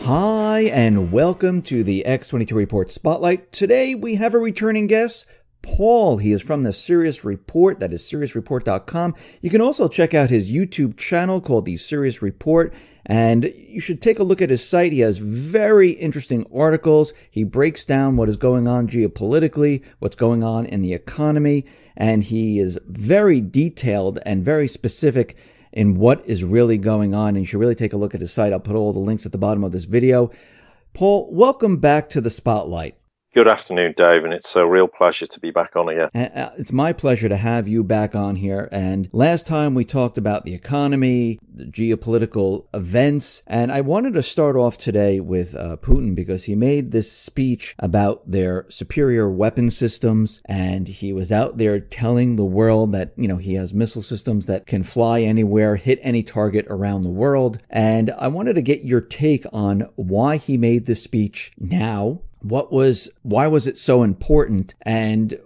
Hi, and welcome to the X22 Report Spotlight. Today we have a returning guest, Paul. He is from the Sirius Report, that is SiriusReport.com. You can also check out his YouTube channel called The Sirius Report, and you should take a look at his site. He has very interesting articles. He breaks down what is going on geopolitically, what's going on in the economy, and he is very detailed and very specific in what is really going on, and you should really take a look at his site. I'll put all the links at the bottom of this video. Paul, welcome back to the Spotlight. Good afternoon, Dave, and it's a real pleasure to be back on again. It's my pleasure to have you back on here. And last time we talked about the economy, the geopolitical events, and I wanted to start off today with Putin because he made this speech about their superior weapon systems, and he was out there telling the world that, he has missile systems that can fly anywhere, hit any target around the world. And I wanted to get your take on why he made this speech now. Why was it so important, and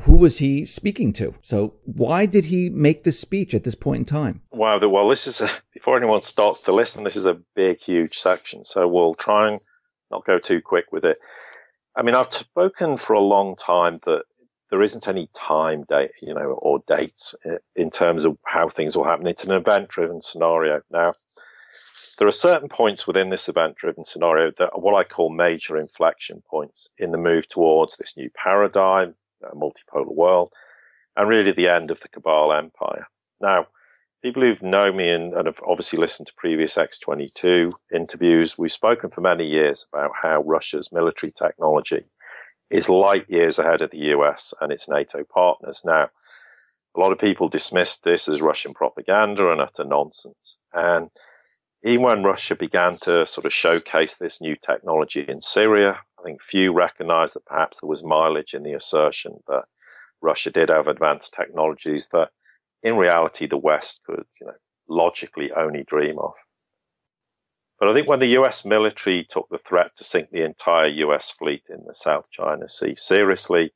who was he speaking to? So why did he make this speech at this point in time? Wow. Well, this is, before anyone starts to listen, this is a big, huge section. So we'll try and not go too quick with it. I mean, I've spoken for a long time that there isn't any time date, or dates in terms of how things will happen. It's an event-driven scenario. Now, there are certain points within this event-driven scenario that are what I call major inflection points in the move towards this new paradigm, a multipolar world, and really the end of the Cabal Empire. Now, people who've known me and have obviously listened to previous X22 interviews, we've spoken for many years about how Russia's military technology is light years ahead of the US and its NATO partners. Now, a lot of people dismissed this as Russian propaganda and utter nonsense. And even when Russia began to sort of showcase this new technology in Syria, I think few recognized that perhaps there was mileage in the assertion that Russia did have advanced technologies that in reality the West could, logically only dream of. But I think when the US military took the threat to sink the entire US fleet in the South China Sea seriously,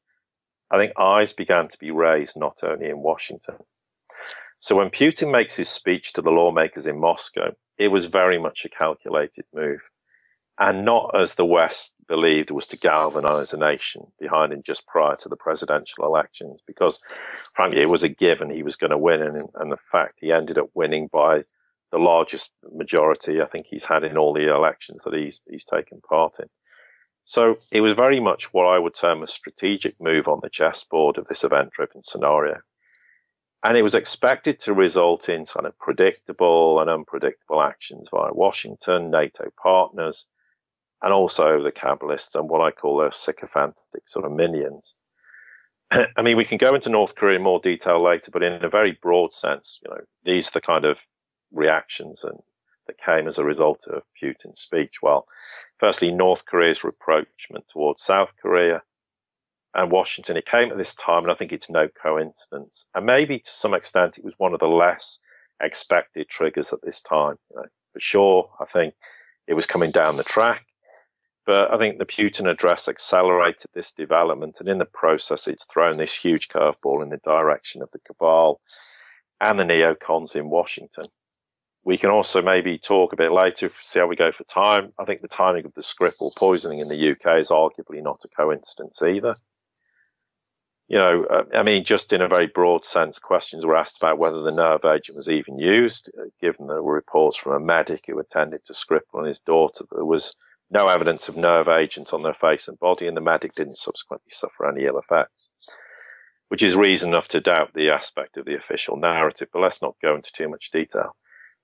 I think eyes began to be raised not only in Washington. So when Putin makes his speech to the lawmakers in Moscow, it was very much a calculated move, and not, as the West believed, was to galvanize a nation behind him just prior to the presidential elections, because frankly, it was a given he was going to win. And the fact he ended up winning by the largest majority I think he's had in all the elections that he's taken part in. So it was very much what I would term a strategic move on the chessboard of this event-driven scenario. And it was expected to result in kind of predictable and unpredictable actions via Washington, NATO partners, and also the Kabbalists and what I call their sycophantic sort of minions. I mean, we can go into North Korea in more detail later, but in a very broad sense, these are the kind of reactions that came as a result of Putin's speech. Well, firstly, North Korea's rapprochement towards South Korea, and Washington. It came at this time, and I think it's no coincidence. And maybe to some extent, it was one of the less expected triggers at this time. For sure, I think it was coming down the track. But I think the Putin address accelerated this development. And in the process, it's thrown this huge curveball in the direction of the cabal and the neocons in Washington. We can also maybe talk a bit later, see how we go for time. I think the timing of the Skripal poisoning in the UK is arguably not a coincidence either. I mean, just in a very broad sense, questions were asked about whether the nerve agent was even used, given there were reports from a medic who attended to Skripal and his daughter. There was no evidence of nerve agent on their face and body, and the medic didn't subsequently suffer any ill effects, which is reason enough to doubt the aspect of the official narrative. But let's not go into too much detail.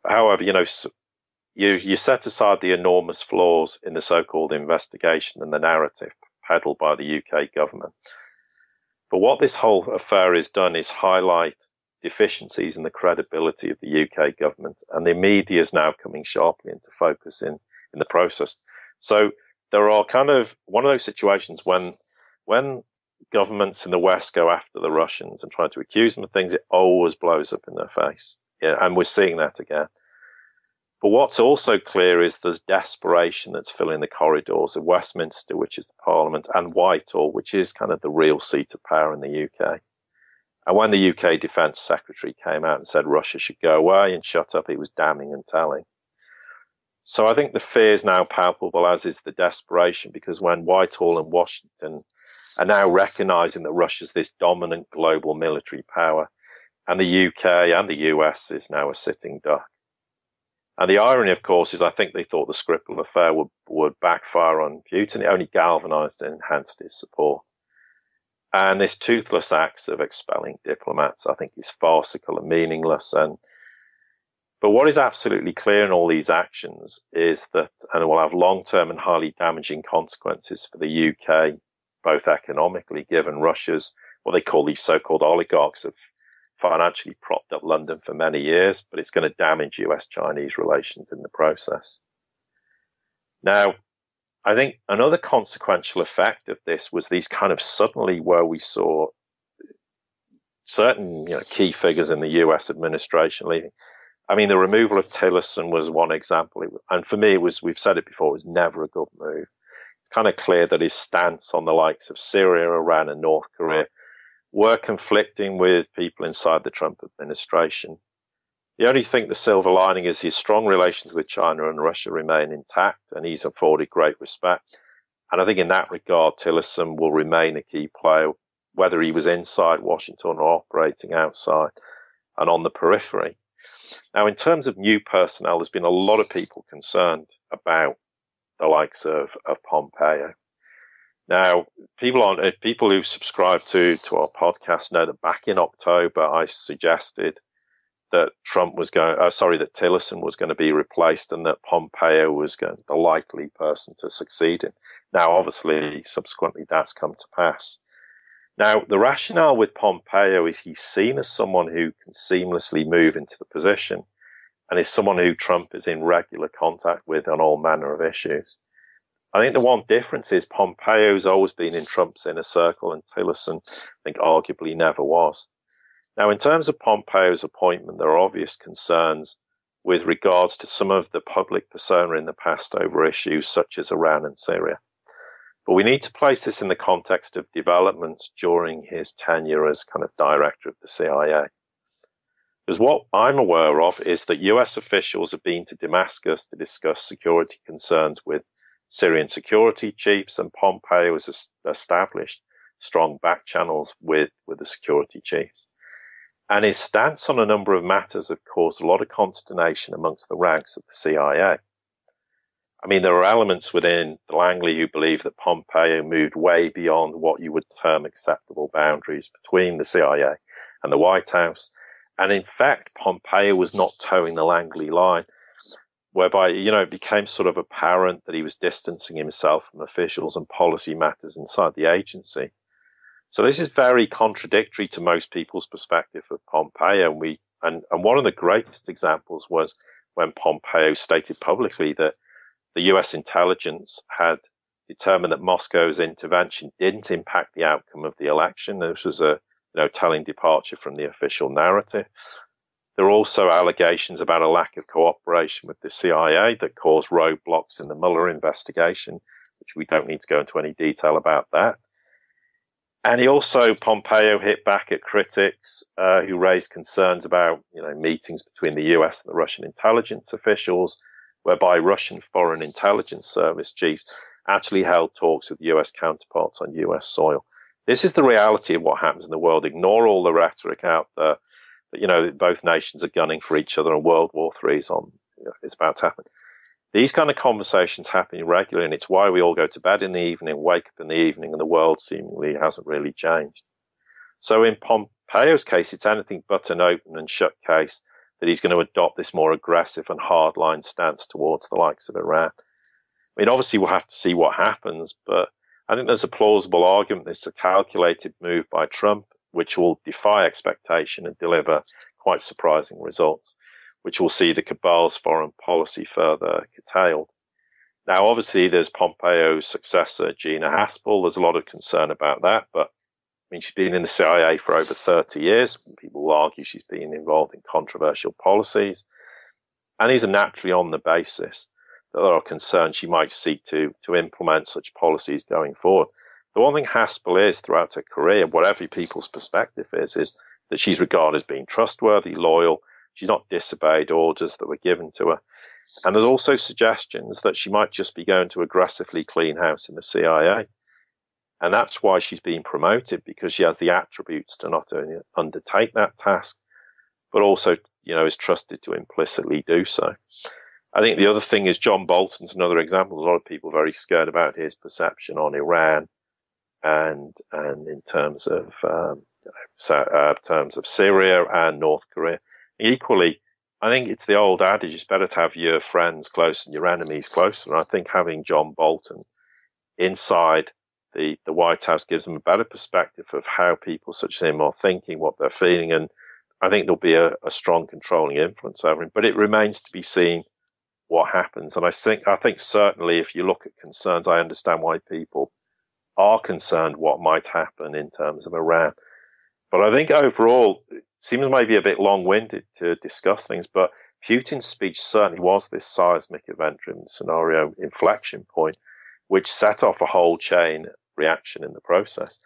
However, you set aside the enormous flaws in the so-called investigation and the narrative peddled by the UK government. But what this whole affair has done is highlight deficiencies in the credibility of the UK government, and the media is now coming sharply into focus in the process. So there are kind of one of those situations when governments in the West go after the Russians and try to accuse them of things, it always blows up in their face. Yeah, and we're seeing that again. But what's also clear is there's desperation that's filling the corridors of Westminster, which is the Parliament, and Whitehall, which is kind of the real seat of power in the UK. And when the UK Defence Secretary came out and said Russia should go away and shut up, it was damning and telling. So I think the fear is now palpable, as is the desperation, because when Whitehall and Washington are now recognizing that Russia's this dominant global military power, and the UK and the US is now a sitting duck. And the irony, of course, is I think they thought the Skripal affair would backfire on Putin. It only galvanized and enhanced his support. And this toothless act of expelling diplomats, I think, is farcical and meaningless. But what is absolutely clear in all these actions is that, and it will have long-term and highly damaging consequences for the UK, both economically, given Russia's, what they call these so-called oligarchs have financially propped up London for many years, but it's going to damage US-Chinese relations in the process. Now, I think another consequential effect of this was these kind of suddenly where we saw certain key figures in the US administration leaving. I mean, the removal of Tillerson was one example. And for me, we've said it before, it was never a good move. It's kind of clear that his stance on the likes of Syria, Iran, and North Korea were conflicting with people inside the Trump administration. The only thing, the silver lining, is his strong relations with China and Russia remain intact, and he's afforded great respect. And I think in that regard, Tillerson will remain a key player, whether he was inside Washington or operating outside and on the periphery. Now, in terms of new personnel, there's been a lot of people concerned about the likes of Pompeo. Now, people who subscribe to our podcast know that back in October, I suggested that that Tillerson was going to be replaced and that Pompeo was the likely person to succeed him. Now, obviously, subsequently, that's come to pass. Now, the rationale with Pompeo is he's seen as someone who can seamlessly move into the position and is someone who Trump is in regular contact with on all manner of issues. I think the one difference is Pompeo's always been in Trump's inner circle and Tillerson, I think, arguably never was. Now, in terms of Pompeo's appointment, there are obvious concerns with regards to some of the public persona in the past over issues such as Iran and Syria. But we need to place this in the context of developments during his tenure as kind of director of the CIA. Because what I'm aware of is that US officials have been to Damascus to discuss security concerns with Syrian security chiefs, and Pompeo has established strong back channels with the security chiefs. And his stance on a number of matters have caused a lot of consternation amongst the ranks of the CIA. I mean, there are elements within Langley who believe that Pompeo moved way beyond what you would term acceptable boundaries between the CIA and the White House. And in fact, Pompeo was not towing the Langley line, whereby, it became sort of apparent that he was distancing himself from officials and policy matters inside the agency. So this is very contradictory to most people's perspective of Pompeo. And one of the greatest examples was when Pompeo stated publicly that the US intelligence had determined that Moscow's intervention didn't impact the outcome of the election. This was a telling departure from the official narrative. There are also allegations about a lack of cooperation with the CIA that caused roadblocks in the Mueller investigation, which we don't need to go into any detail about that. And Pompeo hit back at critics who raised concerns about, meetings between the US and the Russian intelligence officials, whereby Russian Foreign Intelligence Service chiefs actually held talks with US counterparts on US soil. This is the reality of what happens in the world. Ignore all the rhetoric out there that, both nations are gunning for each other and World War III is about to happen. These kind of conversations happen regularly, and it's why we all go to bed in the evening, wake up in the evening, and the world seemingly hasn't really changed. So in Pompeo's case, it's anything but an open and shut case that he's going to adopt this more aggressive and hardline stance towards the likes of Iran. I mean, obviously we'll have to see what happens, but I think there's a plausible argument it's a calculated move by Trump, which will defy expectation and deliver quite surprising results, which will see the cabal's foreign policy further curtailed. Now, obviously, there's Pompeo's successor, Gina Haspel. There's a lot of concern about that, but she's been in the CIA for over 30 years. People will argue she's been involved in controversial policies. And these are naturally on the basis that there are concerns she might seek to implement such policies going forward. The one thing Haspel is throughout her career, whatever people's perspective is that she's regarded as being trustworthy, loyal. She's not disobeyed orders that were given to her. And there's also suggestions that she might just be going to aggressively clean house in the CIA. And that's why she's being promoted, because she has the attributes to not only undertake that task, but also, is trusted to implicitly do so. I think the other thing is John Bolton's another example. There's a lot of people very scared about his perception on Iran and in terms of Syria and North Korea. Equally, I think it's the old adage, it's better to have your friends close and your enemies closer. And I think having John Bolton inside the White House gives them a better perspective of how people such as him are thinking, what they're feeling. And I think there'll be a strong controlling influence over him. But it remains to be seen what happens. And I think certainly if you look at concerns, I understand why people are concerned what might happen in terms of Iran. But I think overall, it seems maybe a bit long-winded to discuss things, but Putin's speech certainly was this seismic event-driven scenario inflection point, which set off a whole chain reaction in the process.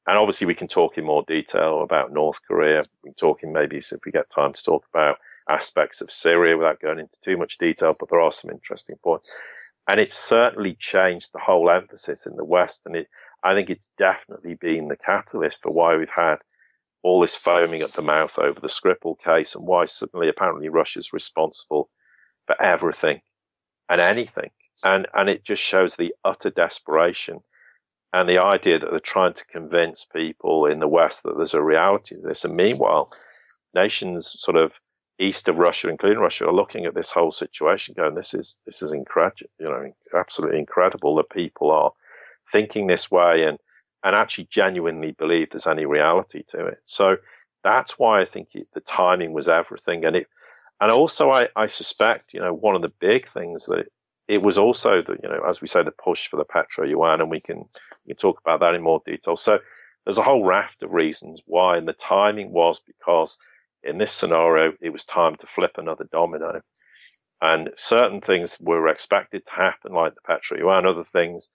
And obviously we can talk in more detail about North Korea. We can talk in maybe, if we get time, to talk about aspects of Syria without going into too much detail, but there are some interesting points. And it's certainly changed the whole emphasis in the West. And I think it's definitely been the catalyst for why we've had all this foaming at the mouth over the Skripal case, and why suddenly apparently Russia's responsible for everything and anything. And it just shows the utter desperation and the idea that they're trying to convince people in the West that there's a reality to this. And meanwhile, nations sort of east of Russia, including Russia, are looking at this whole situation going, this is incredible, absolutely incredible that people are thinking this way and actually genuinely believe there's any reality to it. So that's why I think the timing was everything. And also I suspect, one of the big things that it was also as we say, the push for the petro yuan, and we can talk about that in more detail. So there's a whole raft of reasons why, and the timing was because in this scenario, it was time to flip another domino. And certain things were expected to happen, like the petro yuan, other things,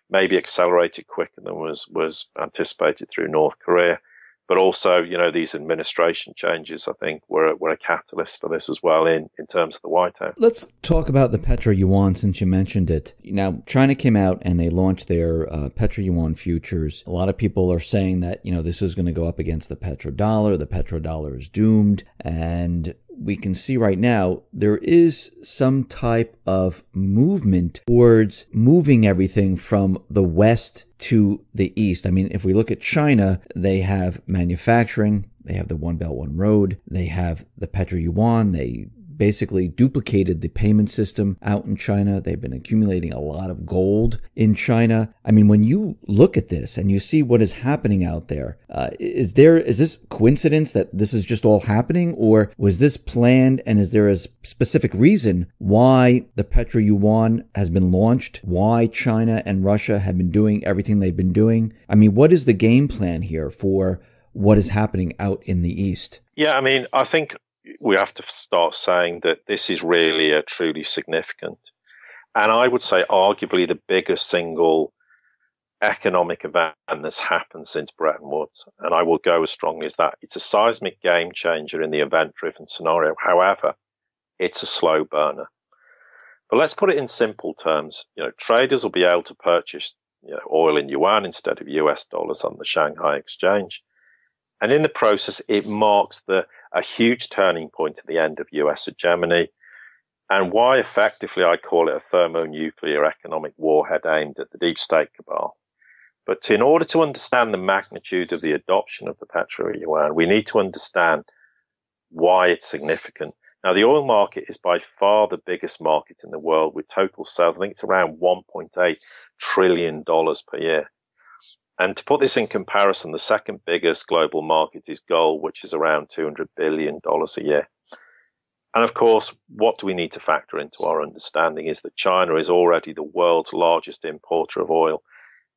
maybe accelerated quicker than was anticipated through North Korea. But also, these administration changes, I think, were a catalyst for this as well in terms of the White House. Let's talk about the petro yuan since you mentioned it. Now, China came out and they launched their petro yuan futures. A lot of people are saying that, this is going to go up against the petrodollar. The petrodollar is doomed. And we can see right now there is some type of movement towards moving everything from the West to the East. I mean, if we look at China, they have manufacturing, they have the One Belt, One Road, they have the petro yuan, they basically duplicated the payment system out in China. They've been accumulating a lot of gold in China. I mean, when you look at this and you see what is happening out there, is this coincidence that this is just all happening, or was this planned, and is there a specific reason why the petro yuan has been launched, why China and Russia have been doing everything they've been doing? I mean, what is the game plan here for what is happening out in the East? Yeah, I mean, I think we have to start saying that this is really a truly significant, and I would say arguably the biggest single economic event that's happened since Bretton Woods. And I will go as strongly as that. It's a seismic game changer in the event-driven scenario. However, it's a slow burner. But let's put it in simple terms. Traders will be able to purchase oil in yuan instead of US dollars on the Shanghai exchange. And in the process, it marks a huge turning point at the end of US hegemony, and why effectively I call it a thermonuclear economic warhead aimed at the deep state cabal. But in order to understand the magnitude of the adoption of the petro yuan, we need to understand why it's significant. Now, the oil market is by far the biggest market in the world with total sales. I think it's around $1.8 trillion per year. And to put this in comparison, the second biggest global market is gold, which is around $200 billion a year. And of course, what do we need to factor into our understanding is that China is already the world's largest importer of oil.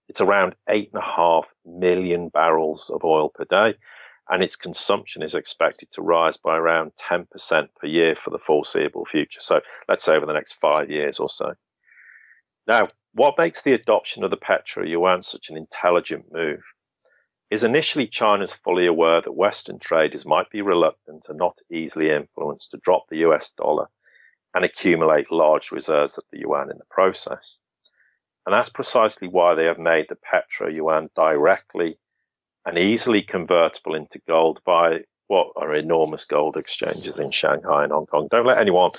It's around 8.5 million barrels of oil per day, and its consumption is expected to rise by around 10% per year for the foreseeable future. So let's say over the next 5 years or so. Now, what makes the adoption of the petro yuan such an intelligent move is initially China's fully aware that Western traders might be reluctant and not easily influenced to drop the US dollar and accumulate large reserves of the yuan in the process. And that's precisely why they have made the petro yuan directly and easily convertible into gold by what are enormous gold exchanges in Shanghai and Hong Kong. Don't let anyone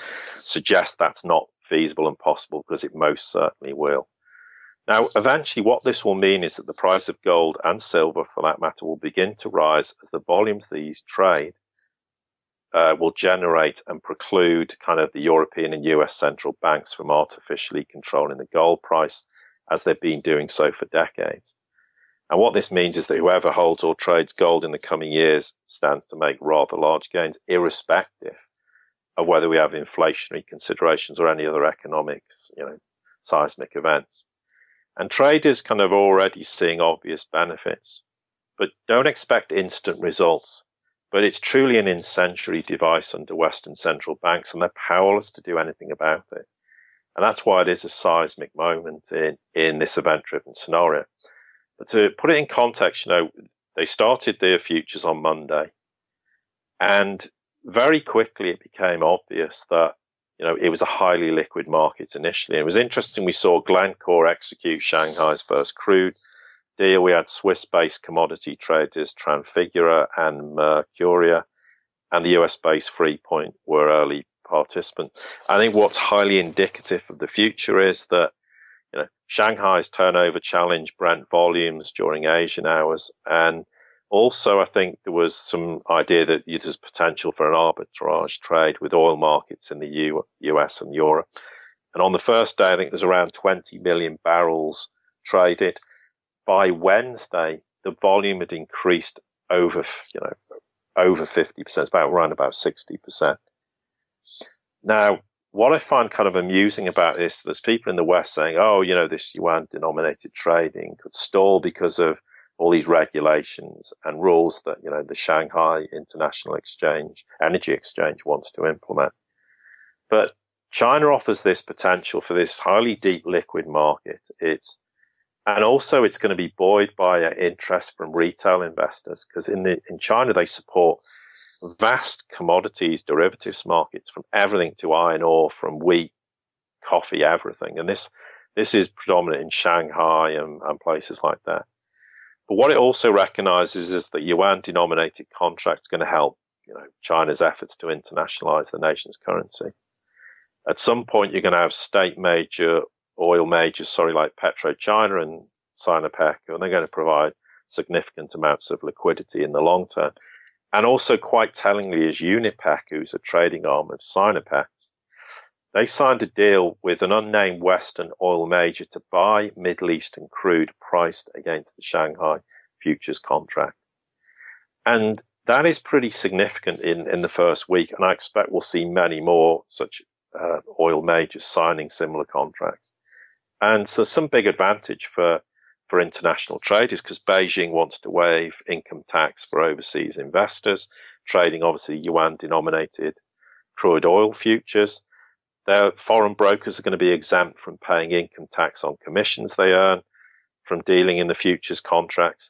suggest that's not feasible and possible, because it most certainly will. Now, eventually, what this will mean is that the price of gold and silver, for that matter, will begin to rise as the volumes these trade will generate and preclude kind of the European and US central banks from artificially controlling the gold price, as they've been doing so for decades. And what this means is that whoever holds or trades gold in the coming years stands to make rather large gains, irrespective of whether we have inflationary considerations or any other economics, seismic events. And traders kind of already seeing obvious benefits, but don't expect instant results. But it's truly an incendiary device under Western central banks, and they're powerless to do anything about it. And that's why it is a seismic moment in this event-driven scenario. But to put it in context, they started their futures on Monday, and very quickly it became obvious that it was a highly liquid market initially. It was interesting. We saw Glencore execute Shanghai's first crude deal. We had Swiss-based commodity traders Transfigura and Mercuria, and the US-based Freepoint were early participants. I think what's highly indicative of the future is that Shanghai's turnover challenged Brent volumes during Asian hours, and also I think there was some idea that there's potential for an arbitrage trade with oil markets in the US and Europe. And on the first day, I think there's around 20 million barrels traded. By Wednesday, the volume had increased over 50%. It's around about 60%. Now, what I find kind of amusing about this, there's people in the West saying, this yuan-denominated trading could stall because of all these regulations and rules that, the Shanghai International Energy Exchange wants to implement. But China offers this potential for this highly deep liquid market. And also it's going to be buoyed by interest from retail investors, because in China they support vast commodities derivatives markets, from everything to iron ore, from wheat, coffee, everything. And this is predominant in Shanghai and places like that. But what it also recognizes is that yuan-denominated contracts are going to help China's efforts to internationalize the nation's currency. At some point, you're going to have oil majors, like PetroChina and Sinopec, and they're going to provide significant amounts of liquidity in the long term. And also, quite tellingly, is Unipec, who's a trading arm of Sinopec. They signed a deal with an unnamed Western oil major to buy Middle Eastern crude priced against the Shanghai futures contract. And that is pretty significant in the first week, and I expect we'll see many more such oil majors signing similar contracts. And so some big advantage for international traders, because Beijing wants to waive income tax for overseas investors trading, obviously, yuan-denominated crude oil futures. Their foreign brokers are going to be exempt from paying income tax on commissions they earn from dealing in the futures contracts.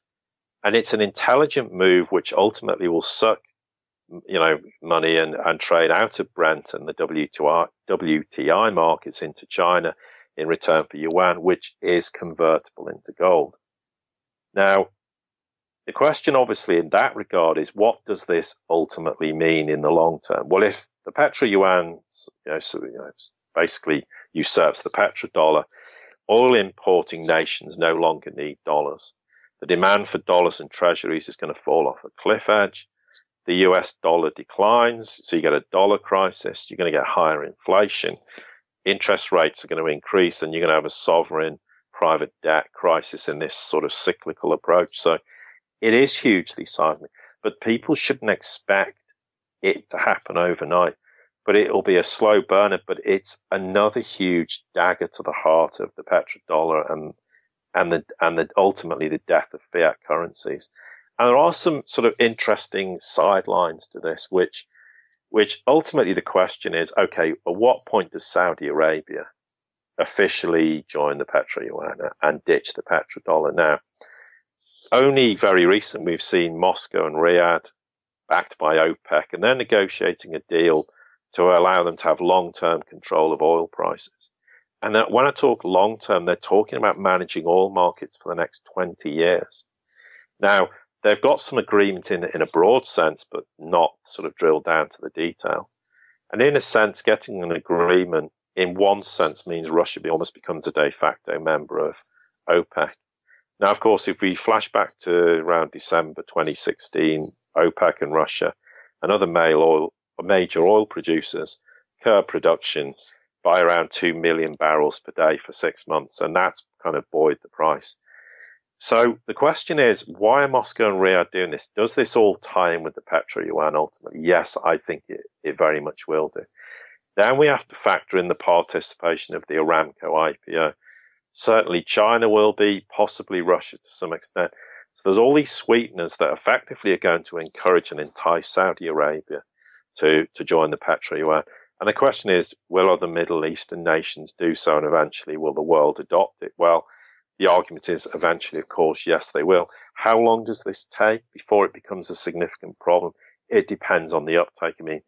And it's an intelligent move which ultimately will suck money and trade out of Brent and the WTI markets into China in return for yuan, which is convertible into gold. Now, the question obviously in that regard is, what does this ultimately mean in the long term? Well, if the petro-yuan basically usurps the petrodollar, oil importing nations no longer need dollars. The demand for dollars and treasuries is going to fall off a cliff edge. The US dollar declines, so you get a dollar crisis. You're going to get higher inflation. Interest rates are going to increase, and you're going to have a sovereign private debt crisis in this sort of cyclical approach. So it is hugely seismic, but people shouldn't expect it to happen overnight. But it will be a slow burner, but it's another huge dagger to the heart of the petrodollar and ultimately the death of fiat currencies. And there are some sort of interesting sidelines to this, which ultimately the question is, okay, at what point does Saudi Arabia officially join the petro-yuan and ditch the petrodollar? Now, only very recent we've seen Moscow and Riyadh, backed by OPEC, and they're negotiating a deal to allow them to have long-term control of oil prices. And that when I talk long-term, they're talking about managing oil markets for the next 20 years. Now, they've got some agreement in a broad sense, but not sort of drilled down to the detail. And in a sense, getting an agreement in one sense means Russia almost becomes a de facto member of OPEC. Now, of course, if we flash back to around December 2016, OPEC and Russia and other major oil producers curb production by around 2 million barrels per day for 6 months, and that's kind of buoyed the price. So the question is, why are Moscow and Riyadh doing this? Does this all tie in with the petro-yuan ultimately? Yes, I think it very much will do. Then we have to factor in the participation of the Aramco IPO. Certainly China will be, possibly Russia to some extent. So there's all these sweeteners that effectively are going to encourage and entice Saudi Arabia to join the petro-yuan. And the question is, will other Middle Eastern nations do so, and eventually will the world adopt it? Well, the argument is eventually, of course, yes, they will. How long does this take before it becomes a significant problem? It depends on the uptake. I mean,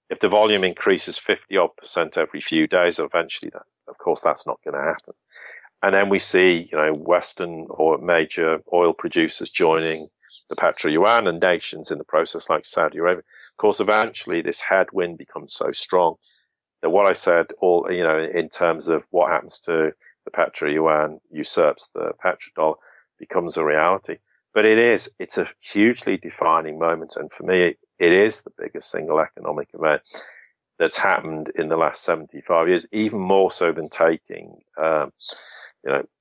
if the volume increases 50% every few days, eventually, of course, that's not going to happen. And then we see, Western or major oil producers joining the petro-yuan and nations in the process like Saudi Arabia. Of course, eventually this headwind becomes so strong that what I said, in terms of what happens to the petro-yuan usurps the petrodollar becomes a reality. But it's a hugely defining moment. And for me, it is the biggest single economic event that's happened in the last 75 years, even more so than taking,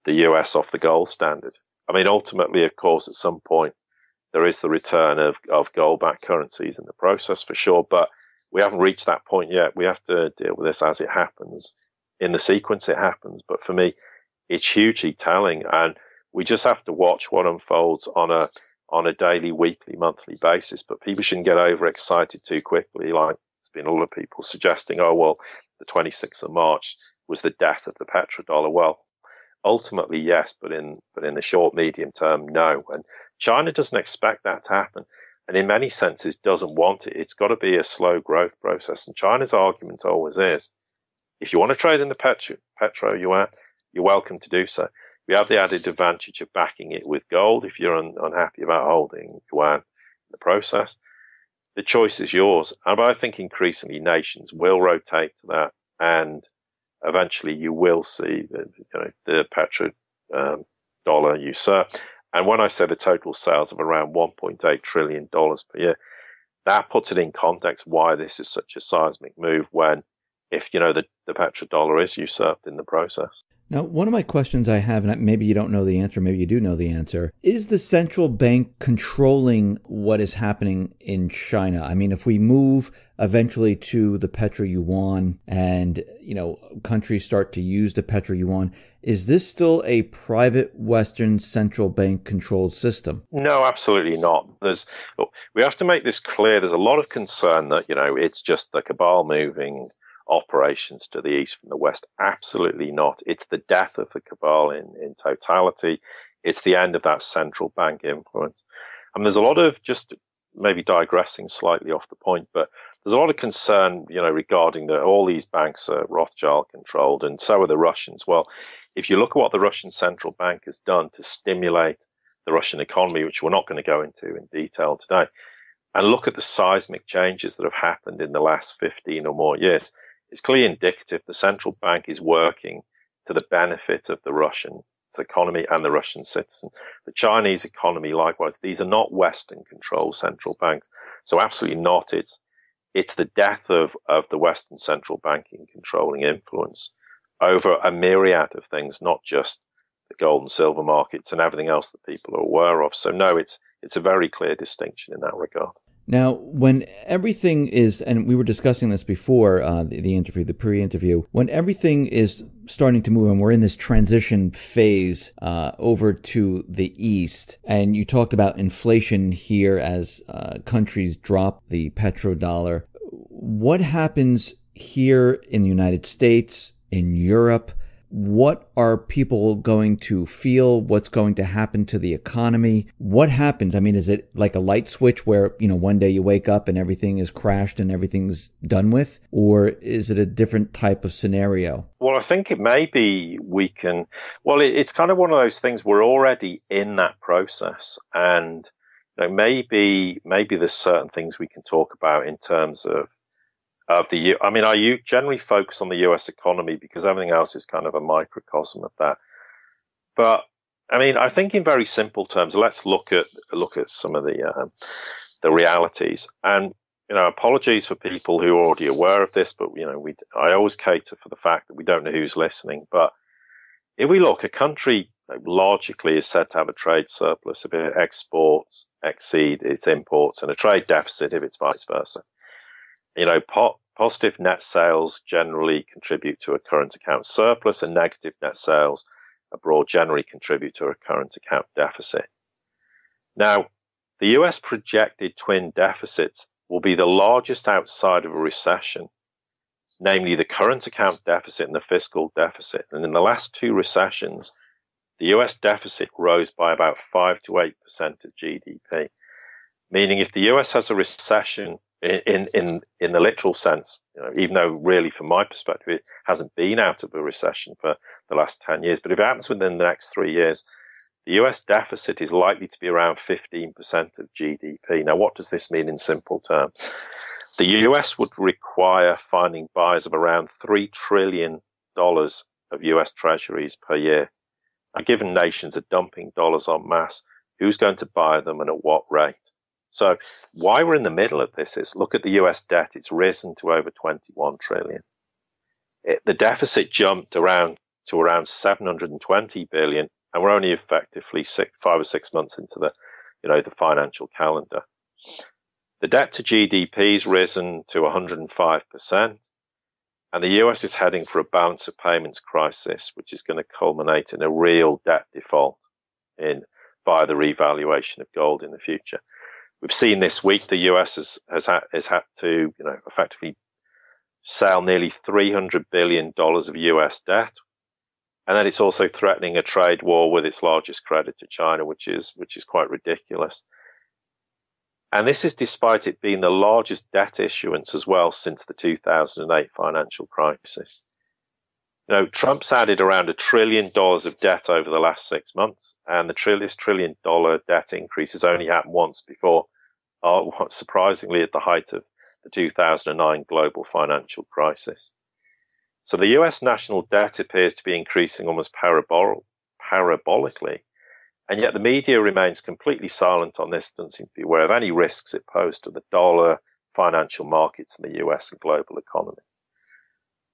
the US off the gold standard. I mean, ultimately, of course, at some point, there is the return of gold-backed currencies in the process for sure, but we haven't reached that point yet. We have to deal with this as it happens, in the sequence it happens. But for me, it's hugely telling, and we just have to watch what unfolds on a daily, weekly, monthly basis. But people shouldn't get overexcited too quickly. Like there's been a lot of people suggesting, oh, well, the 26th of March was the death of the petrodollar. Well, ultimately, yes, but in the short, medium term, no. And China doesn't expect that to happen. And in many senses, doesn't want it. It's got to be a slow growth process. And China's argument always is, if you want to trade in the petro-yuan, you're welcome to do so. We have the added advantage of backing it with gold if you're unhappy about holding yuan in the process. The choice is yours. And I think increasingly nations will rotate to that, and eventually you will see the petro-dollar usurp. And when I said the total sales of around $1.8 trillion per year, that puts it in context why this is such a seismic move when, if the petrodollar is usurped in the process. Now, one of my questions I have, and maybe you don't know the answer, maybe you do know the answer, is the central bank controlling what is happening in China? I mean, if we move eventually to the petro-yuan and, countries start to use the petro-yuan, is this still a private Western central bank controlled system? No, absolutely not. We have to make this clear. There's a lot of concern that, it's just the cabal moving operations to the east from the west. Absolutely not. It's the death of the cabal in totality. It's the end of that central bank influence. And there's a lot of, just maybe digressing slightly off the point, but there's a lot of concern, regarding that all these banks are Rothschild controlled, and so are the Russians. Well, if you look at what the Russian central bank has done to stimulate the Russian economy, which we're not going to go into in detail today, and look at the seismic changes that have happened in the last 15 or more years, it's clearly indicative the central bank is working to the benefit of the Russian economy and the Russian citizen. The Chinese economy, likewise, these are not Western-controlled central banks. So absolutely not. It's the death of the Western central banking controlling influence over a myriad of things, not just the gold and silver markets and everything else that people are aware of. So no, it's a very clear distinction in that regard. Now, when everything is, and we were discussing this before the interview, the pre-interview, when everything is starting to move and we're in this transition phase over to the east, and you talked about inflation here as countries drop the petrodollar, what happens here in the United States, in Europe? what are people going to feel? What's going to happen to the economy? What happens? I mean, is it like a light switch where, one day you wake up and everything is crashed and everything's done with? Or is it a different type of scenario? Well, I think it may be it's kind of one of those things. We're already in that process, and maybe there's certain things we can talk about in terms of I generally focus on the US economy because everything else is kind of a microcosm of that. But I think in very simple terms, let's look at some of the realities. And apologies for people who are already aware of this, but I always cater for the fact that we don't know who's listening. But if we look, a country logically is said to have a trade surplus if its exports exceed its imports, and a trade deficit if it's vice versa. Positive net sales generally contribute to a current account surplus, and negative net sales abroad generally contribute to a current account deficit. Now, the US projected twin deficits will be the largest outside of a recession, namely the current account deficit and the fiscal deficit. And in the last two recessions, the US deficit rose by about 5 to 8% of GDP, meaning if the US has a recession in the literal sense, even though really from my perspective, it hasn't been out of a recession for the last 10 years. But if it happens within the next 3 years, the US deficit is likely to be around 15% of GDP. Now, what does this mean in simple terms? The US would require finding buyers of around $3 trillion of US treasuries per year. Now, given nations are dumping dollars en masse, who's going to buy them and at what rate? So why we're in the middle of this is look at the US debt. It's risen to over 21 trillion. The deficit jumped to around 720 billion, and we're only effectively 5 or 6 months into the financial calendar. The debt to GDP has risen to 105%, and the US is heading for a balance of payments crisis, which is going to culminate in a real debt default via the revaluation of gold in the future. We've seen this week the US has had to effectively sell nearly $300 billion of US debt, and then it's also threatening a trade war with its largest creditor, China, which is quite ridiculous. And this is despite it being the largest debt issuance as well since the 2008 financial crisis. Trump's added around $1 trillion of debt over the last 6 months, and this $1 trillion debt increase has only happened once before, surprisingly at the height of the 2009 global financial crisis. So the US national debt appears to be increasing almost parabolically, and yet the media remains completely silent on this, doesn't seem to be aware of any risks it posed to the dollar, financial markets, and the US and global economy.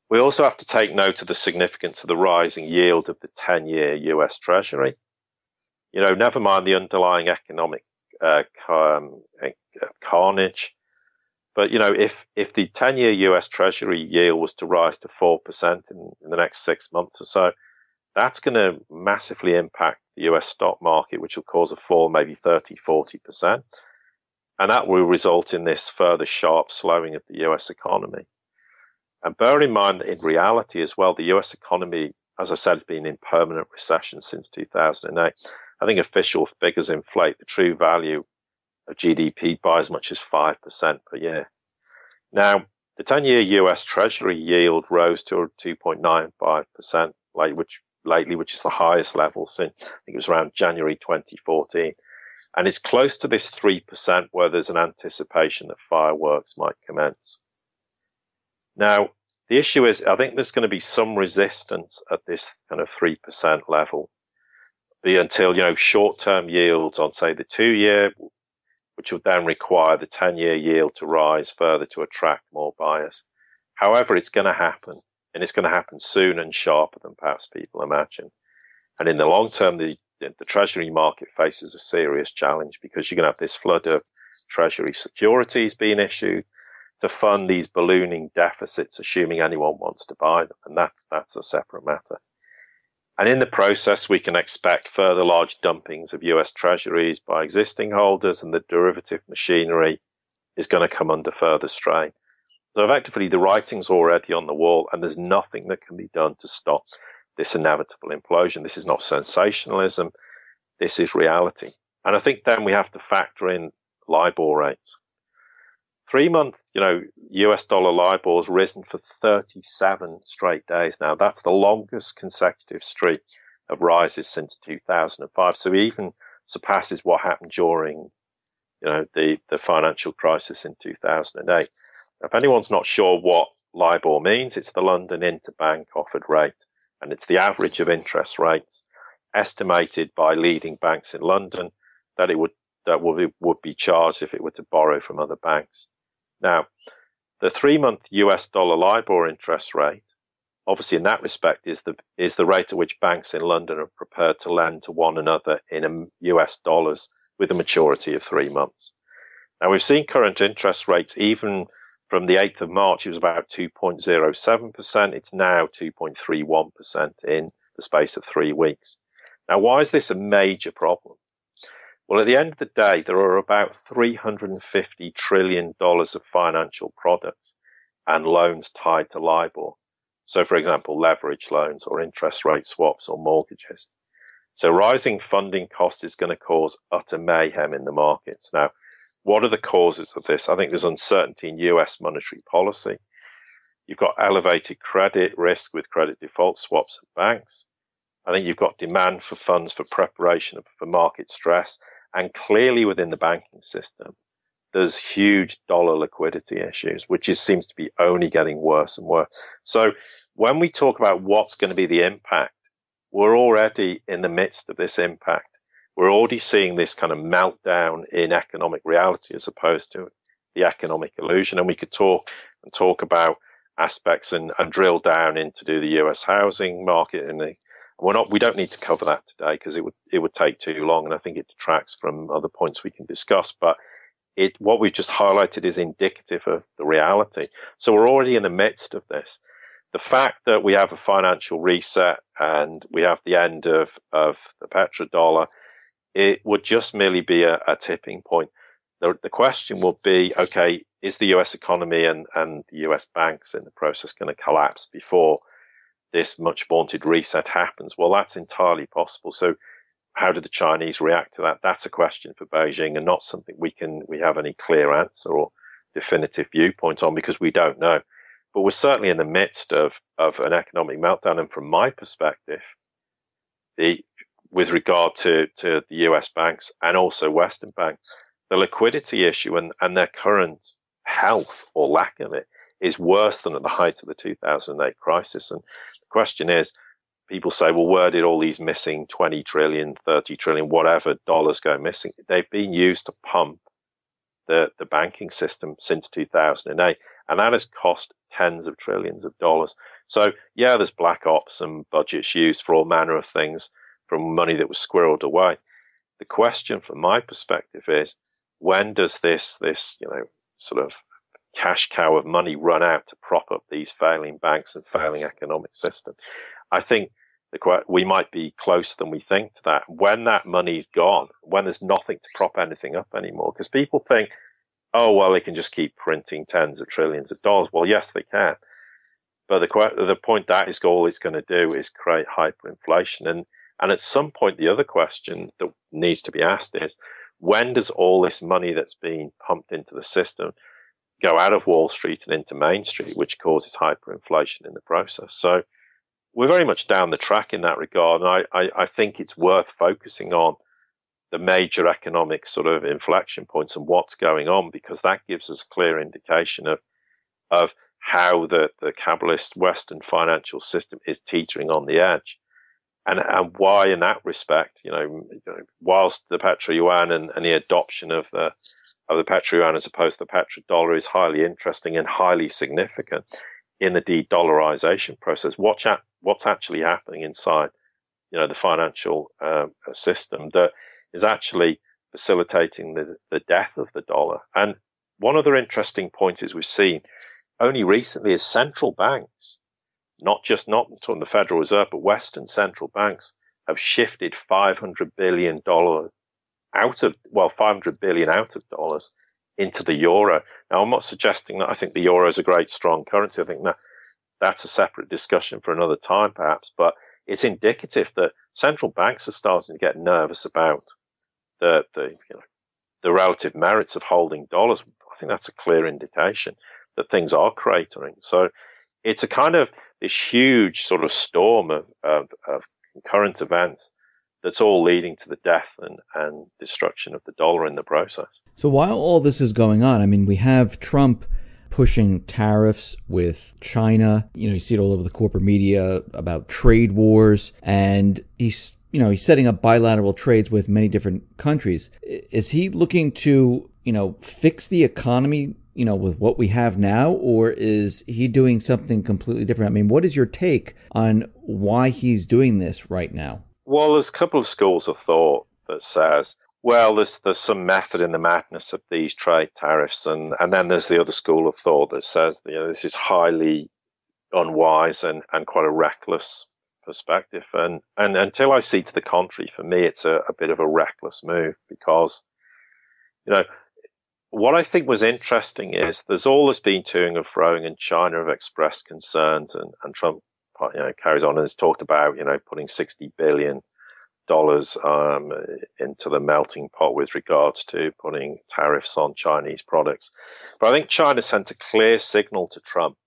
We also have to take note of the significance of the rising yield of the 10-year US Treasury. Never mind the underlying economic carnage. But, if the 10-year US Treasury yield was to rise to 4% in the next 6 months or so, that's going to massively impact the US stock market, which will cause a fall maybe 30-40%. And that will result in this further sharp slowing of the US economy. And bear in mind that in reality as well, the US economy, as I said, has been in permanent recession since 2008. I think official figures inflate the true value of GDP by as much as 5% per year. Now, the 10-year US Treasury yield rose to 2.95% lately, which is the highest level since, I think it was around January 2014. And it's close to this 3% where there's an anticipation that fireworks might commence. Now, the issue is, I think there's going to be some resistance at this kind of 3% level until, short-term yields on, say, the 2-year, which will then require the 10-year yield to rise further to attract more buyers. However, it's going to happen, and it's going to happen soon and sharper than perhaps people imagine. And in the long term, the Treasury market faces a serious challenge because you're going to have this flood of Treasury securities being issued to fund these ballooning deficits, assuming anyone wants to buy them. And that's a separate matter. And in the process, we can expect further large dumpings of US treasuries by existing holders, and the derivative machinery is going to come under further strain. So effectively, the writing's already on the wall, and there's nothing that can be done to stop this inevitable implosion. This is not sensationalism. This is reality. And I think then we have to factor in LIBOR rates. 3-month, US dollar LIBOR has risen for 37 straight days now. That's the longest consecutive streak of rises since 2005. So it even surpasses what happened during, the financial crisis in 2008. If anyone's not sure what LIBOR means, it's the London Interbank Offered Rate, and it's the average of interest rates estimated by leading banks in London that would be charged if it were to borrow from other banks. Now, the 3-month US dollar LIBOR interest rate, obviously in that respect, is the rate at which banks in London are prepared to lend to one another in US dollars with a maturity of 3 months. Now, we've seen current interest rates even from the 8th of March, it was about 2.07%. It's now 2.31% in the space of 3 weeks. Now, why is this a major problem? Well, at the end of the day, there are about $350 trillion of financial products and loans tied to LIBOR. So, for example, leverage loans or interest rate swaps or mortgages. So rising funding cost is going to cause utter mayhem in the markets. Now, what are the causes of this? I think there's uncertainty in US monetary policy. You've got elevated credit risk with credit default swaps at banks. I think you've got demand for funds for preparation for market stress. And clearly within the banking system, there's huge dollar liquidity issues, which seems to be only getting worse and worse. So when we talk about what's going to be the impact, we're already in the midst of this impact. We're already seeing this kind of meltdown in economic reality as opposed to the economic illusion. And we could talk about aspects and drill down into the US housing market. And we don't need to cover that today because it would take too long. And I think it detracts from other points we can discuss. But what we've just highlighted is indicative of the reality. So we're already in the midst of this. The fact that we have a financial reset and we have the end of the petrodollar, it would just merely be a tipping point. The question will be, okay, is the US economy and the US banks in the process going to collapse before this much vaunted reset happens? Well, that's entirely possible. So how do the Chinese react to that? That's a question for Beijing and not something we have any clear answer or definitive viewpoint on because we don't know. But we're certainly in the midst of an economic meltdown. And from my perspective, with regard to the US banks and also Western banks, the liquidity issue and their current health or lack of it is worse than at the height of the 2008 crisis. And the question is, people say, well, where did all these missing 20 trillion, 30 trillion, whatever dollars go missing? They've been used to pump the banking system since 2008. And that has cost tens of trillions of dollars. So, yeah, there's black ops and budgets used for all manner of things from money that was squirreled away. The question from my perspective is, when does this sort of cash cow of money run out to prop up these failing banks and failing economic system? I think we might be closer than we think to that. When that money's gone, when there's nothing to prop anything up anymore, because people think, oh, well, they can just keep printing tens of trillions of dollars. Well, yes, they can. But the point that is all it's going to do is create hyperinflation. And at some point, the other question that needs to be asked is, when does all this money that's being pumped into the system go out of Wall Street and into Main Street, which causes hyperinflation in the process? So we're very much down the track in that regard. And I think it's worth focusing on the major economic sort of inflection points and what's going on, because that gives us a clear indication of how the capitalist Western financial system is teetering on the edge. And why, in that respect, whilst the petro-yuan and the adoption of the petro-yuan as opposed to the petrodollar is highly interesting and highly significant in the de-dollarization process, what's actually happening inside, the financial system that is actually facilitating the death of the dollar. And one other interesting point is we've seen only recently is central banks, not from the Federal Reserve, but Western central banks have shifted $500 billion out of dollars into the euro. Now, I'm not suggesting that I think the euro is a great strong currency. I think that's a separate discussion for another time, perhaps. But it's indicative that central banks are starting to get nervous about the relative merits of holding dollars. I think that's a clear indication that things are cratering. So it's a kind of this huge sort of storm of concurrent events that's all leading to the death and destruction of the dollar in the process. So while all this is going on, I mean, we have Trump pushing tariffs with China. You see it all over the corporate media about trade wars, and he's setting up bilateral trades with many different countries. Is he looking to, fix the economy, with what we have now, or is he doing something completely different? I mean, what is your take on why he's doing this right now? Well, there's a couple of schools of thought that says, well, there's some method in the madness of these trade tariffs, and then there's the other school of thought that says this is highly unwise and quite a reckless perspective. And until I see to the contrary, for me, it's a bit of a reckless move because, what I think was interesting is there's all this been toing and froing, and China have expressed concerns, and Trump carries on and has talked about putting $60 billion into the melting pot with regards to putting tariffs on Chinese products. But I think China sent a clear signal to Trump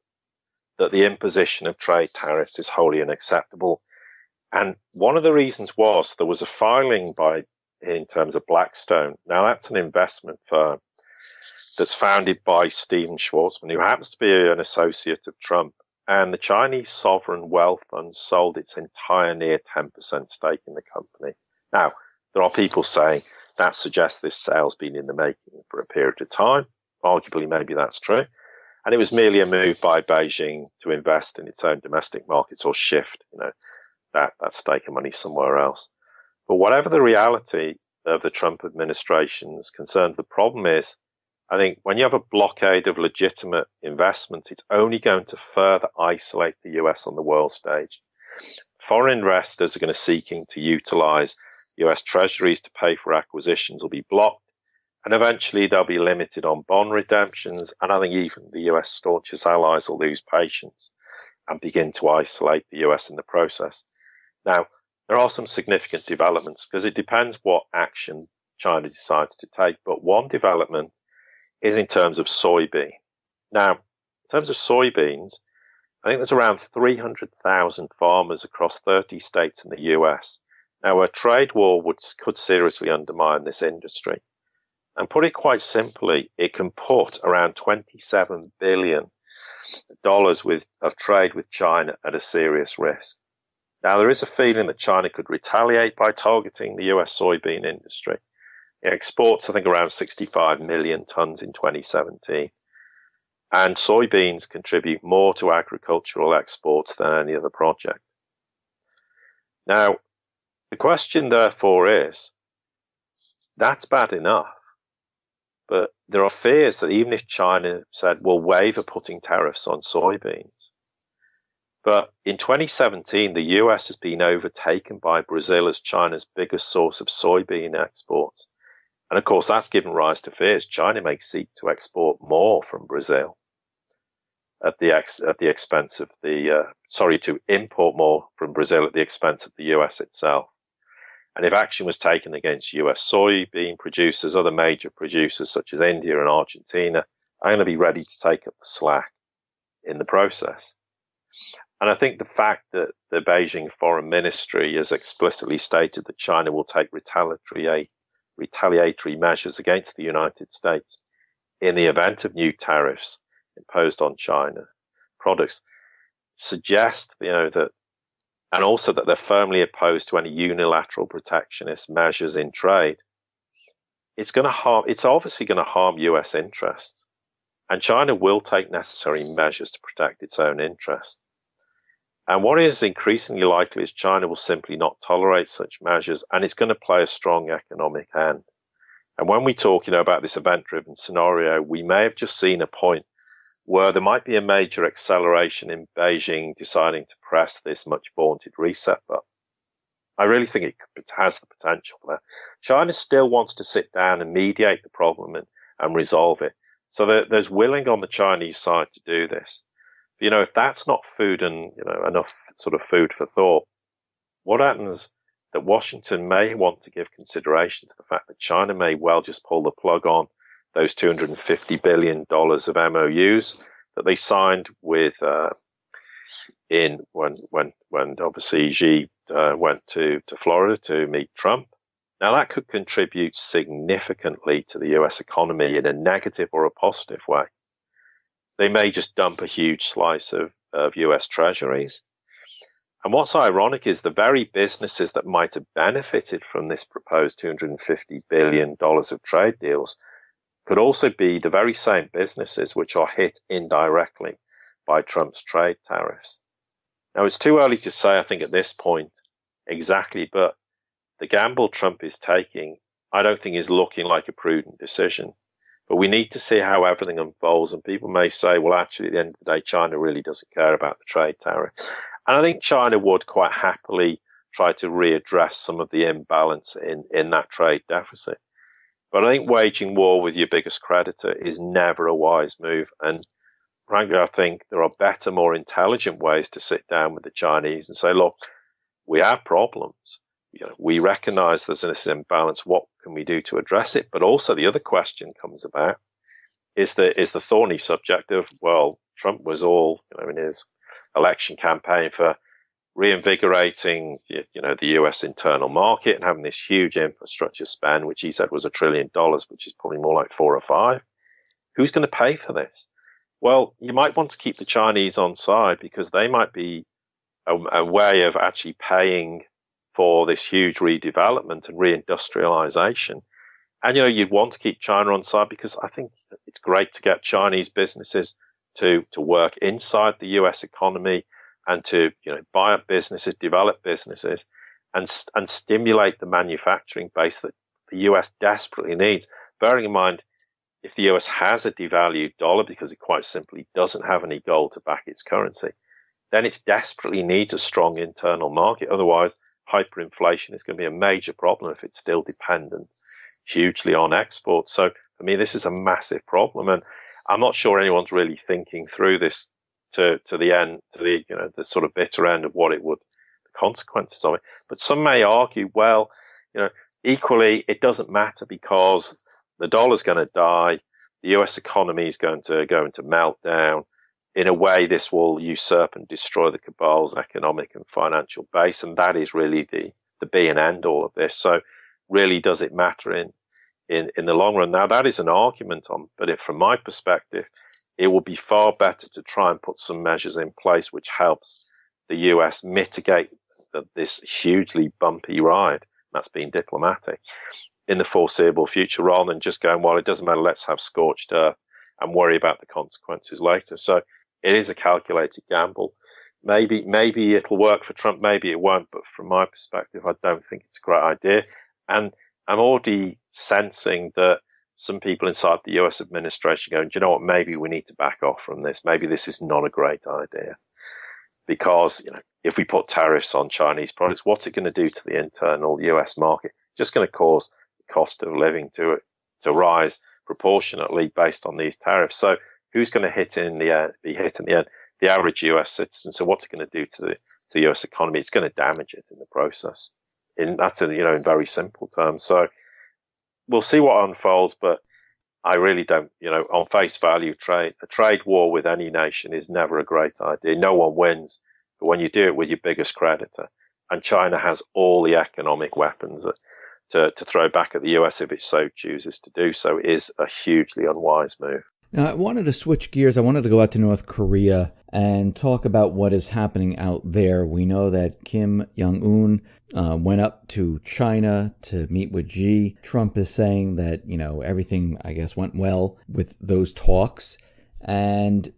that the imposition of trade tariffs is wholly unacceptable. And one of the reasons was there was a filing in terms of Blackstone. Now, that's an investment firm that's founded by Steven Schwarzman, who happens to be an associate of Trump. And the Chinese sovereign wealth fund sold its entire near 10% stake in the company. Now, there are people saying that suggests this sale's been in the making for a period of time. Arguably, maybe that's true. And it was merely a move by Beijing to invest in its own domestic markets or shift, that stake of money somewhere else. But whatever the reality of the Trump administration's concerns, the problem is, I think when you have a blockade of legitimate investment, it's only going to further isolate the US on the world stage. Foreign investors are going to seeking to utilize US treasuries to pay for acquisitions will be blocked, and eventually they'll be limited on bond redemptions. And I think even the US staunchest allies will lose patience and begin to isolate the US in the process. Now, there are some significant developments because it depends what action China decides to take. But one development is in terms of soybean. Now, in terms of soybeans, I think there's around 300,000 farmers across 30 states in the US. Now, a trade war could seriously undermine this industry. And put it quite simply, it can put around $27 billion of trade with China at a serious risk. Now, there is a feeling that China could retaliate by targeting the US soybean industry. It exports, I think, around 65 million tons in 2017. And soybeans contribute more to agricultural exports than any other project. Now, the question, therefore, is, that's bad enough. But there are fears that even if China said, we'll waiver putting tariffs on soybeans, but in 2017, the US has been overtaken by Brazil as China's biggest source of soybean exports. And of course, that's given rise to fears. China may seek to export more from Brazil at the expense of to import more from Brazil at the expense of the US itself. And if action was taken against US soybean producers, other major producers such as India and Argentina are going to be ready to take up the slack in the process. And I think the fact that the Beijing Foreign Ministry has explicitly stated that China will take retaliatory measures against the United States in the event of new tariffs imposed on China products suggest, that, and also that they're firmly opposed to any unilateral protectionist measures in trade. It's obviously going to harm US interests, and China will take necessary measures to protect its own interests. And what is increasingly likely is China will simply not tolerate such measures, and it's going to play a strong economic hand. And when we talk, about this event-driven scenario, we may have just seen a point where there might be a major acceleration in Beijing deciding to press this much vaunted reset button. I really think it has the potential for that. China still wants to sit down and mediate the problem and resolve it. So there's willing on the Chinese side to do this. If that's not food and enough sort of food for thought, what happens that Washington may want to give consideration to the fact that China may well just pull the plug on those $250 billion of MOUs that they signed with when obviously Xi went to Florida to meet Trump. Now that could contribute significantly to the US economy in a negative or a positive way. They may just dump a huge slice of US treasuries. And what's ironic is the very businesses that might have benefited from this proposed $250 billion of trade deals could also be the very same businesses which are hit indirectly by Trump's trade tariffs. Now, it's too early to say, I think, at this point exactly, but the gamble Trump is taking, I don't think is looking like a prudent decision. But we need to see how everything unfolds. And people may say, well, actually, at the end of the day, China really doesn't care about the trade tariff. And I think China would quite happily try to readdress some of the imbalance in that trade deficit. But I think waging war with your biggest creditor is never a wise move. And frankly, I think there are better, more intelligent ways to sit down with the Chinese and say, look, we have problems. We recognize there's this imbalance. What can we do to address it? But also the other question comes about is the thorny subject of, well, Trump was all, in his election campaign for reinvigorating, the US internal market and having this huge infrastructure spend, which he said was $1 trillion, which is probably more like 4 or 5. Who's going to pay for this? Well, you might want to keep the Chinese on side because they might be a way of actually paying for this huge redevelopment and reindustrialization. And, you'd want to keep China on side because I think it's great to get Chinese businesses to work inside the US economy and to, buy up businesses, develop businesses and stimulate the manufacturing base that the US desperately needs. Bearing in mind, if the US has a devalued dollar because it quite simply doesn't have any gold to back its currency, then it desperately needs a strong internal market. Otherwise, hyperinflation is going to be a major problem if it's still dependent hugely on exports. So for me, this is a massive problem. And I'm not sure anyone's really thinking through this to the end, to the, the sort of bitter end of what it would, the consequences of it. But some may argue, well, equally, it doesn't matter because the dollar's going to die. The US economy is going to go into meltdown. In a way, this will usurp and destroy the cabal's economic and financial base. And that is really the be and end all of this. So really, does it matter in the long run? Now, that is an argument but from my perspective, it will be far better to try and put some measures in place which helps the US mitigate this hugely bumpy ride. That's being diplomatic in the foreseeable future rather than just going, well, it doesn't matter, let's have scorched earth and worry about the consequences later. So it is a calculated gamble. Maybe it'll work for Trump, maybe it won't, but from my perspective, I don't think it's a great idea. And I'm already sensing that some people inside the US administration going, do you know what, maybe we need to back off from this. Maybe this is not a great idea. Because, if we put tariffs on Chinese products, what's it going to do to the internal US market? It's just going to cause the cost of living to rise proportionately based on these tariffs. So who's going to be hit in the end? The average US citizen. So what's it going to do to the US economy? It's going to damage it in the process. That's in very simple terms. So we'll see what unfolds, but I really don't, on face value, a trade war with any nation is never a great idea. No one wins. But when you do it with your biggest creditor, and China has all the economic weapons to throw back at the US if it so chooses to do so, is a hugely unwise move. Now, I wanted to switch gears. I wanted to go out to North Korea and talk about what is happening out there. We know that Kim Jong-un went up to China to meet with Xi. Trump is saying that, everything, I guess, went well with those talks. And,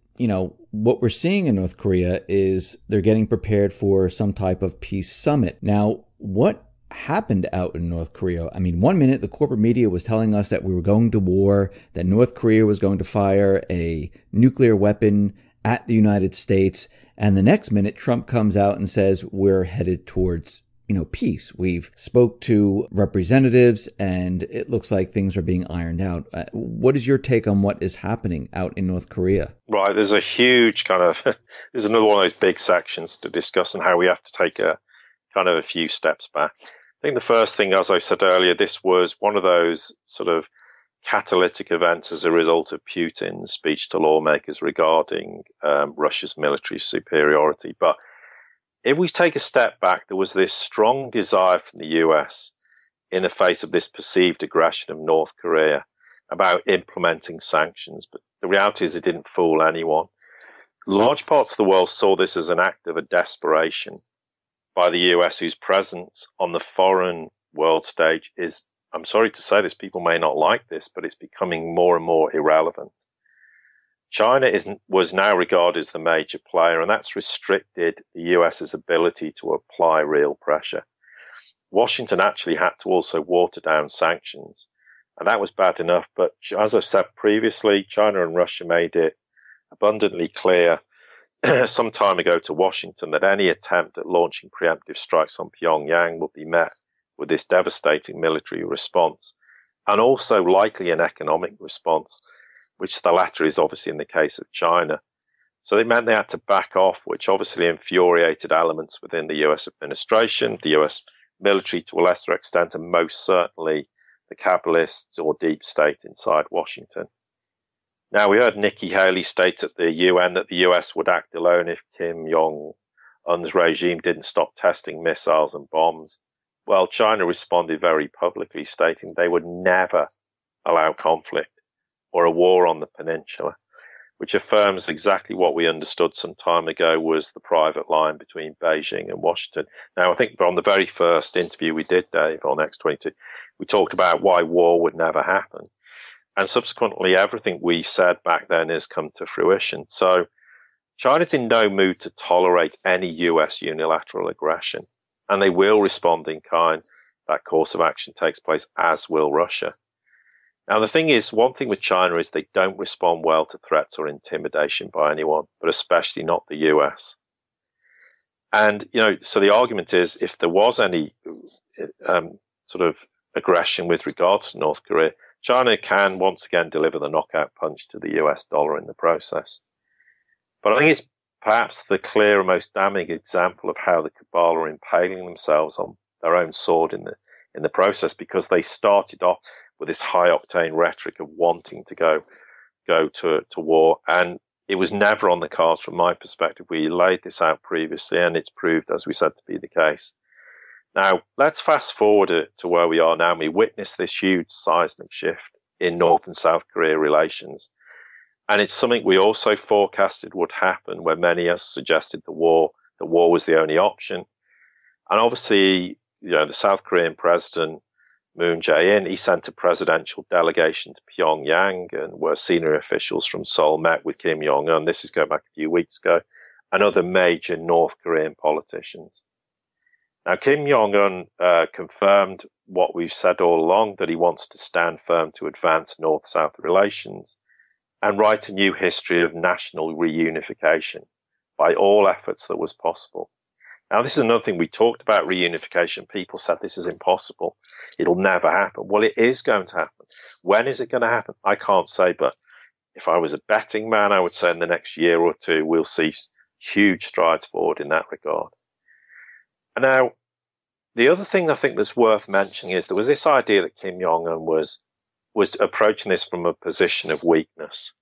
what we're seeing in North Korea is they're getting prepared for some type of peace summit. Now, what happened out in North Korea? I mean, 1 minute the corporate media was telling us that we were going to war, that North Korea was going to fire a nuclear weapon at the United States, and the next minute Trump comes out and says we're headed towards peace. We've spoke to representatives and it looks like things are being ironed out. What is your take on what is happening out in North Korea? Right, there's a huge there's another one of those big sections to discuss and how we have to take a kind of a few steps back. I think the first thing, as I said earlier, this was one of those sort of catalytic events as a result of Putin's speech to lawmakers regarding Russia's military superiority. But if we take a step back, there was this strong desire from the US in the face of this perceived aggression of North Korea about implementing sanctions. But the reality is it didn't fool anyone. Large parts of the world saw this as an act of a desperation by the US, whose presence on the foreign world stage is, I'm sorry to say this, people may not like this, but it's becoming more and more irrelevant. China was now regarded as the major player, and that's restricted the US's ability to apply real pressure. Washington actually had to also water down sanctions, and that was bad enough. But as I've said previously, China and Russia made it abundantly clear some time ago to Washington that any attempt at launching preemptive strikes on Pyongyang would be met with this devastating military response, and also likely an economic response, which the latter is obviously in the case of China. So it meant they had to back off, which obviously infuriated elements within the US administration, the US military to a lesser extent, and most certainly the Kabbalists or deep state inside Washington. Now, we heard Nikki Haley state at the UN that the US would act alone if Kim Jong-un's regime didn't stop testing missiles and bombs. Well, China responded very publicly, stating they would never allow conflict or a war on the peninsula, which affirms exactly what we understood some time ago was the private line between Beijing and Washington. Now, I think on the very first interview we did, Dave, on X22, we talked about why war would never happen. And subsequently, everything we said back then has come to fruition. So China's in no mood to tolerate any US unilateral aggression, and they will respond in kind. That course of action takes place, as will Russia. Now, the thing is, one thing with China is they don't respond well to threats or intimidation by anyone, but especially not the US. And, so the argument is if there was any sort of aggression with regards to North Korea, China can once again deliver the knockout punch to the US dollar in the process. But I think it's perhaps the clearer, most damning example of how the cabal are impaling themselves on their own sword in the process, because they started off with this high octane rhetoric of wanting to go to war, and it was never on the cards from my perspective. We laid this out previously, and it's proved, as we said, to be the case. Now, let's fast forward to where we are now. We witnessed this huge seismic shift in North and South Korea relations. And it's something we also forecasted would happen, where many of us suggested the war was the only option. And obviously, the South Korean president, Moon Jae-in, he sent a presidential delegation to Pyongyang, and where senior officials from Seoul met with Kim Jong-un. This is going back a few weeks ago, and other major North Korean politicians. Now, Kim Jong-un confirmed what we've said all along, that he wants to stand firm to advance North-South relations and write a new history of national reunification by all efforts that was possible. Now, this is another thing we talked about, reunification. People said this is impossible. It'll never happen. Well, it is going to happen. When is it going to happen? I can't say, but if I was a betting man, I would say in the next year or two, we'll see huge strides forward in that regard. And now, the other thing I think that's worth mentioning is there was this idea that Kim Jong-un was approaching this from a position of weakness.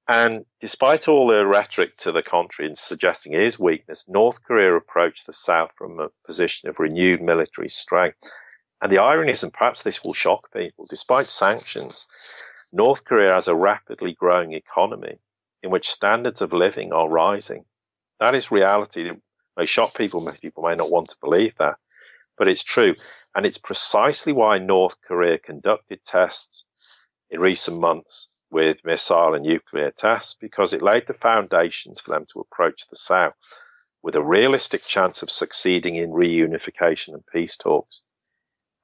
And despite all the rhetoric to the contrary and suggesting it is weakness, North Korea approached the South from a position of renewed military strength. And the irony is, and perhaps this will shock people, despite sanctions, North Korea has a rapidly growing economy in which standards of living are rising. That is reality. It may shock people. Many people may not want to believe that, but it's true. And it's precisely why North Korea conducted tests in recent months with missile and nuclear tests, because it laid the foundations for them to approach the South with a realistic chance of succeeding in reunification and peace talks.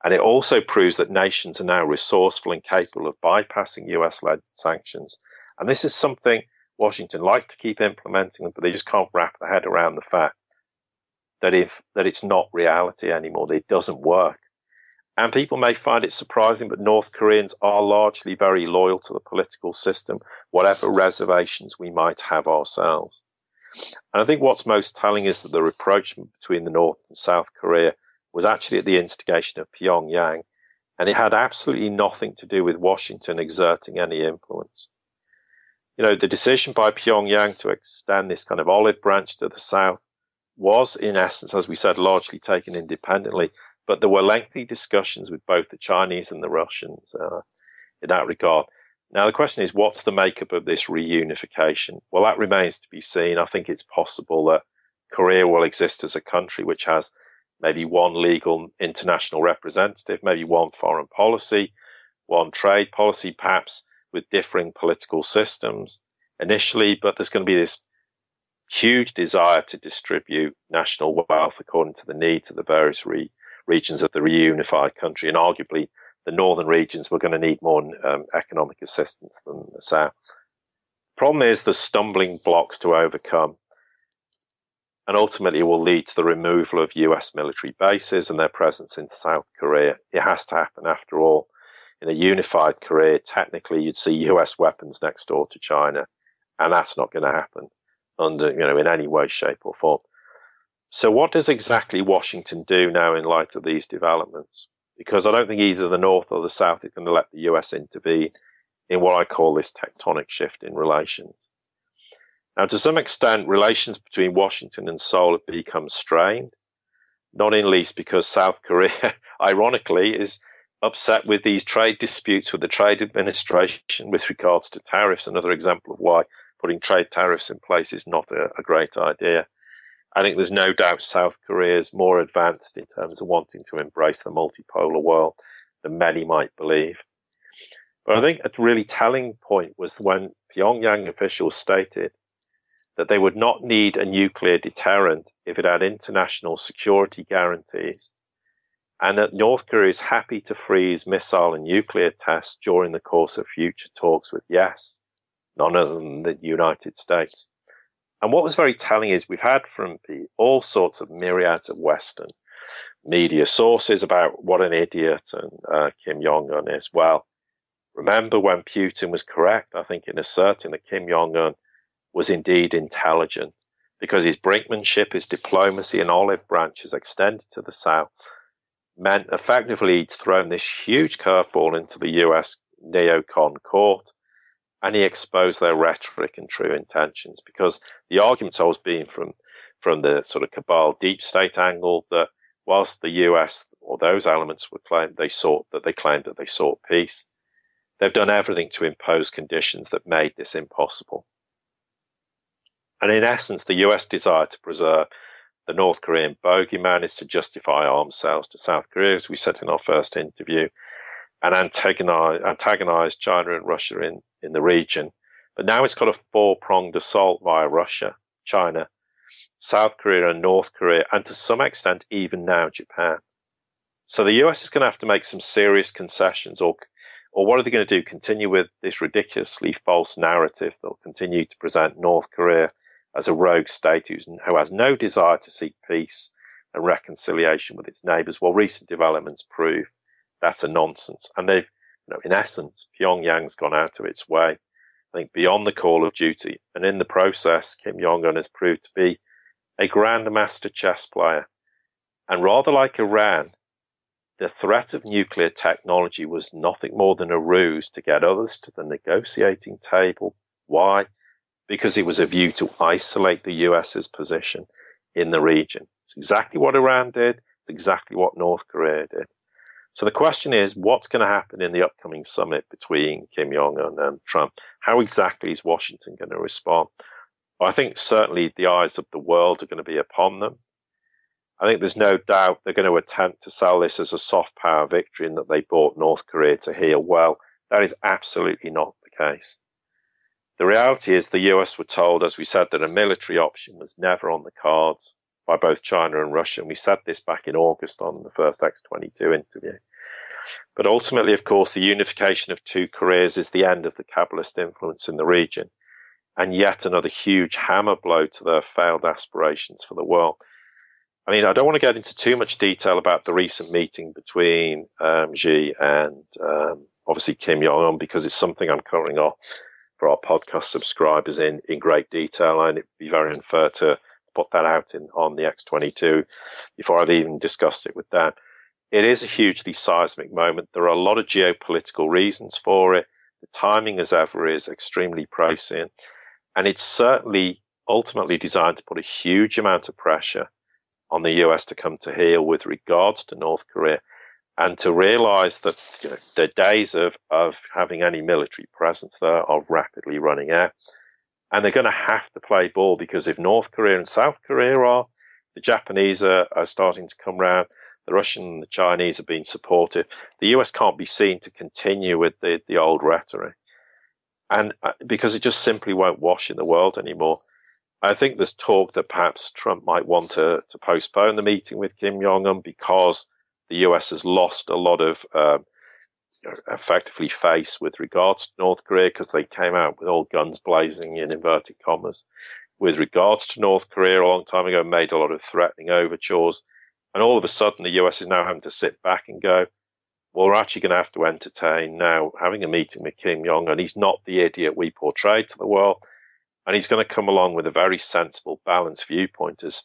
And it also proves that nations are now resourceful and capable of bypassing US-led sanctions. And this is something Washington likes to keep implementing, but they just can't wrap their head around the fact that it's not reality anymore, that it doesn't work. And people may find it surprising, but North Koreans are largely very loyal to the political system, whatever reservations we might have ourselves. And I think what's most telling is that the rapprochement between the North and South Korea was actually at the instigation of Pyongyang, and it had absolutely nothing to do with Washington exerting any influence. You know, the decision by Pyongyang to extend this kind of olive branch to the south was, in essence, as we said, largely taken independently, but there were lengthy discussions with both the Chinese and the Russians in that regard. Now, the question is, what's the makeup of this reunification? Well, that remains to be seen. I think it's possible that Korea will exist as a country which has maybe one legal international representative, maybe one foreign policy, one trade policy, perhaps with differing political systems initially, but there's going to be this huge desire to distribute national wealth according to the needs of the various regions of the reunified country, and arguably the northern regions were going to need more economic assistance than the south. The problem is the stumbling blocks to overcome, and ultimately it will lead to the removal of US military bases and their presence in South Korea. It has to happen after all. In a unified Korea, technically you'd see US weapons next door to China, and that's not going to happen in any way, shape or form. So what does exactly Washington do now in light of these developments? Because I don't think either the North or the South is going to let the US intervene in what I call this tectonic shift in relations. Now, to some extent, relations between Washington and Seoul have become strained, not in least because South Korea, ironically, is upset with these trade disputes with the trade administration with regards to tariffs. Another example of why putting trade tariffs in place is not a great idea. I think there's no doubt South Korea is more advanced in terms of wanting to embrace the multipolar world than many might believe. But I think a really telling point was when Pyongyang officials stated that they would not need a nuclear deterrent if it had international security guarantees, and that North Korea is happy to freeze missile and nuclear tests during the course of future talks with, yes, none other than the United States. And what was very telling is we've had from all sorts of myriads of Western media sources about what an idiot and Kim Jong-un is. Well, remember when Putin was correct, I think, in asserting that Kim Jong-un was indeed intelligent, because his brinkmanship, his diplomacy and olive branches extended to the south meant effectively he'd thrown this huge curveball into the US neocon court, and he exposed their rhetoric and true intentions, because the argument's always been from the sort of cabal deep state angle that whilst the US or those elements were claimed they sought peace, they've done everything to impose conditions that made this impossible. And in essence, the US desire to preserve the North Korean bogeyman is to justify arms sales to South Korea, as we said in our first interview, and antagonize China and Russia in the region. But now it's got a four-pronged assault via Russia, China, South Korea and North Korea, and to some extent even now Japan. So the US is going to have to make some serious concessions, or what are they going to do? Continue with this ridiculously false narrative that will continue to present North Korea as a rogue state who has no desire to seek peace and reconciliation with its neighbors? Well, recent developments prove that's a nonsense. And they've, in essence, Pyongyang's gone out of its way, I think, beyond the call of duty. And in the process, Kim Jong-un has proved to be a grandmaster chess player. And rather like Iran, the threat of nuclear technology was nothing more than a ruse to get others to the negotiating table. Why? Because it was a view to isolate the US's position in the region. It's exactly what Iran did. It's exactly what North Korea did. So the question is, what's going to happen in the upcoming summit between Kim Jong-un and Trump? How exactly is Washington going to respond? Well, I think certainly the eyes of the world are going to be upon them. I think there's no doubt they're going to attempt to sell this as a soft power victory and that they brought North Korea to heel. Well, that is absolutely not the case. The reality is the US were told, as we said, that a military option was never on the cards by both China and Russia. And we said this back in August on the first X-22 interview. But ultimately, of course, the unification of two Koreas is the end of the capitalist influence in the region, and yet another huge hammer blow to their failed aspirations for the world. I mean, I don't want to get into too much detail about the recent meeting between Xi and obviously Kim Jong-un, because it's something I'm covering off for our podcast subscribers in great detail, and it'd be very unfair to put that out on the X22 before I've even discussed it with Dan. It is a hugely seismic moment. There are a lot of geopolitical reasons for it. The timing, as ever, is extremely prescient, and it's certainly ultimately designed to put a huge amount of pressure on the US to come to heel with regards to North Korea, and to realize that the days of having any military presence there are rapidly running out. And they're going to have to play ball, because if North Korea and South Korea are, the Japanese are starting to come round, the Russian and the Chinese have been supportive, the US can't be seen to continue with the old rhetoric. And because it just simply won't wash in the world anymore. I think there's talk that perhaps Trump might want to postpone the meeting with Kim Jong-un because the US has lost a lot of effectively face with regards to North Korea, because they came out with all guns blazing, in inverted commas, with regards to North Korea a long time ago, made a lot of threatening overtures. And all of a sudden, the US is now having to sit back and go, well, we're actually going to have to entertain now having a meeting with Kim Jong-un. He's not the idiot we portrayed to the world. And he's going to come along with a very sensible, balanced viewpoint as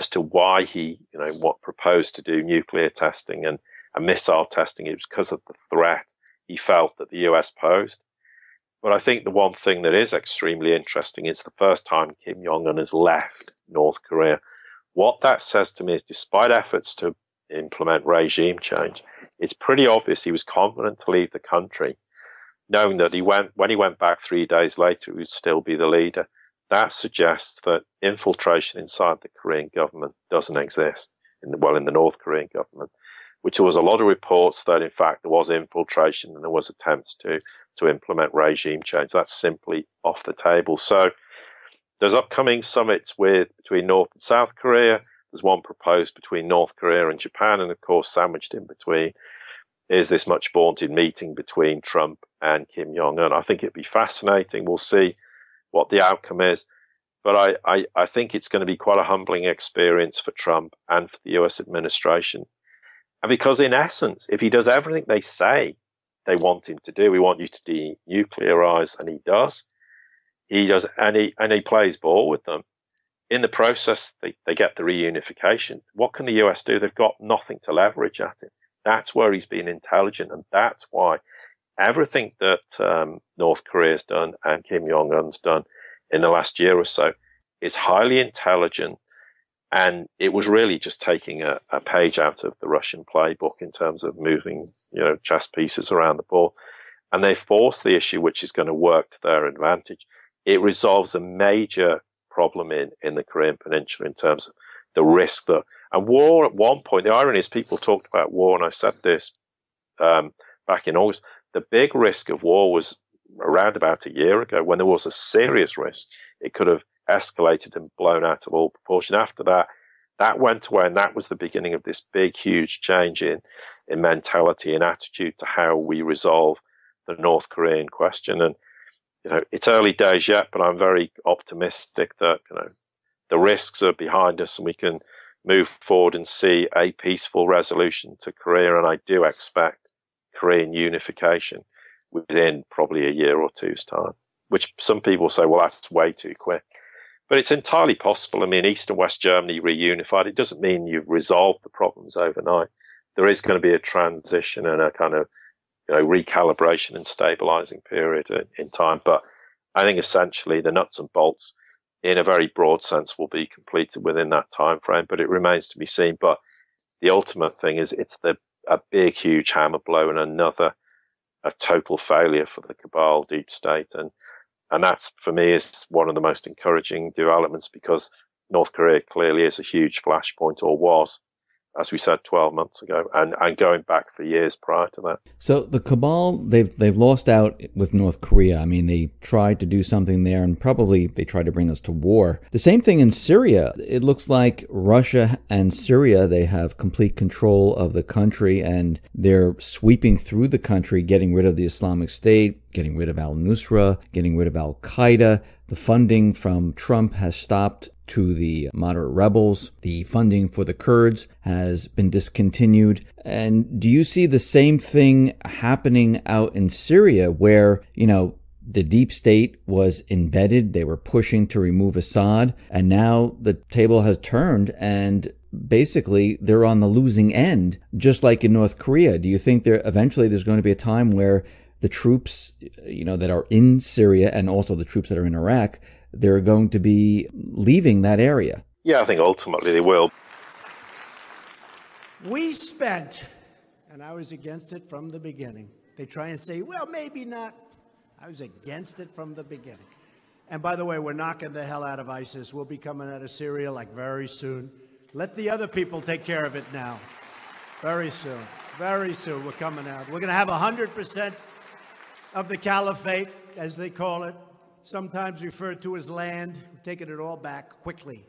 to why he, what proposed to do nuclear testing and missile testing. It was because of the threat he felt that the US posed. But I think the one thing that is extremely interesting is the first time Kim Jong-un has left North Korea. What that says to me is, despite efforts to implement regime change, it's pretty obvious he was confident to leave the country, knowing that when he went back 3 days later, he would still be the leader. That suggests that infiltration inside the Korean government doesn't exist, in the North Korean government, which there was a lot of reports that, in fact, there was infiltration and there was attempts to implement regime change. That's simply off the table. So there's upcoming summits between North and South Korea. There's one proposed between North Korea and Japan, and of course, sandwiched in between is this much vaunted meeting between Trump and Kim Jong-un. I think it'd be fascinating. We'll see what the outcome is. But I think it's going to be quite a humbling experience for Trump and for the US administration. And because in essence, if he does everything they say they want him to do, we want you to denuclearize, and he does, and he plays ball with them. In the process, they get the reunification. What can the US do? They've got nothing to leverage at it. That's where he's been intelligent, and that's why everything that North Korea's done and Kim Jong-un's done in the last year or so is highly intelligent, and it was really just taking a page out of the Russian playbook in terms of moving, chess pieces around the board, and they forced the issue, which is going to work to their advantage. It resolves a major problem in the Korean Peninsula in terms of the risk and war at one point. The irony is people talked about war, and I said this back in August. The big risk of war was around about a year ago, when there was a serious risk. It could have escalated and blown out of all proportion. After that went away, and that was the beginning of this big, huge change in mentality and attitude to how we resolve the North Korean question. And it's early days yet, but I'm very optimistic that the risks are behind us and we can move forward and see a peaceful resolution to Korea. And I do expect Korean unification within probably a year or two's time, which some people say, well, that's way too quick. But it's entirely possible. I mean, East and West Germany reunified. It doesn't mean you've resolved the problems overnight. There is going to be a transition and a kind of recalibration and stabilizing period in time. But I think essentially the nuts and bolts, in a very broad sense, will be completed within that time frame. But it remains to be seen. But the ultimate thing is it's a big, huge hammer blow and a total failure for the cabal deep state. And that's, for me, is one of the most encouraging developments, because North Korea clearly is a huge flashpoint, or was, as we said, 12 months ago, and going back for years prior to that. So the cabal, they've lost out with North Korea. I mean, they tried to do something there, and probably they tried to bring us to war. The same thing in Syria. It looks like Russia and Syria, they have complete control of the country, and they're sweeping through the country, getting rid of the Islamic State, getting rid of al-Nusra, getting rid of al-Qaeda. The funding from Trump has stopped to the moderate rebels. The funding for the Kurds has been discontinued. And do you see the same thing happening out in Syria, where, the deep state was embedded. They were pushing to remove Assad. And now the table has turned and basically they're on the losing end, just like in North Korea. Do you think there's going to be a time where the troops, that are in Syria and also the troops that are in Iraq, they're going to be leaving that area? Yeah, I think ultimately they will. We spent, and I was against it from the beginning. They try and say, well, maybe not. I was against it from the beginning. And by the way, we're knocking the hell out of ISIS. We'll be coming out of Syria like very soon. Let the other people take care of it now. Very soon. Very soon we're coming out. We're going to have 100% of the caliphate, as they call it, sometimes referred to as land. We're taking it all back quickly.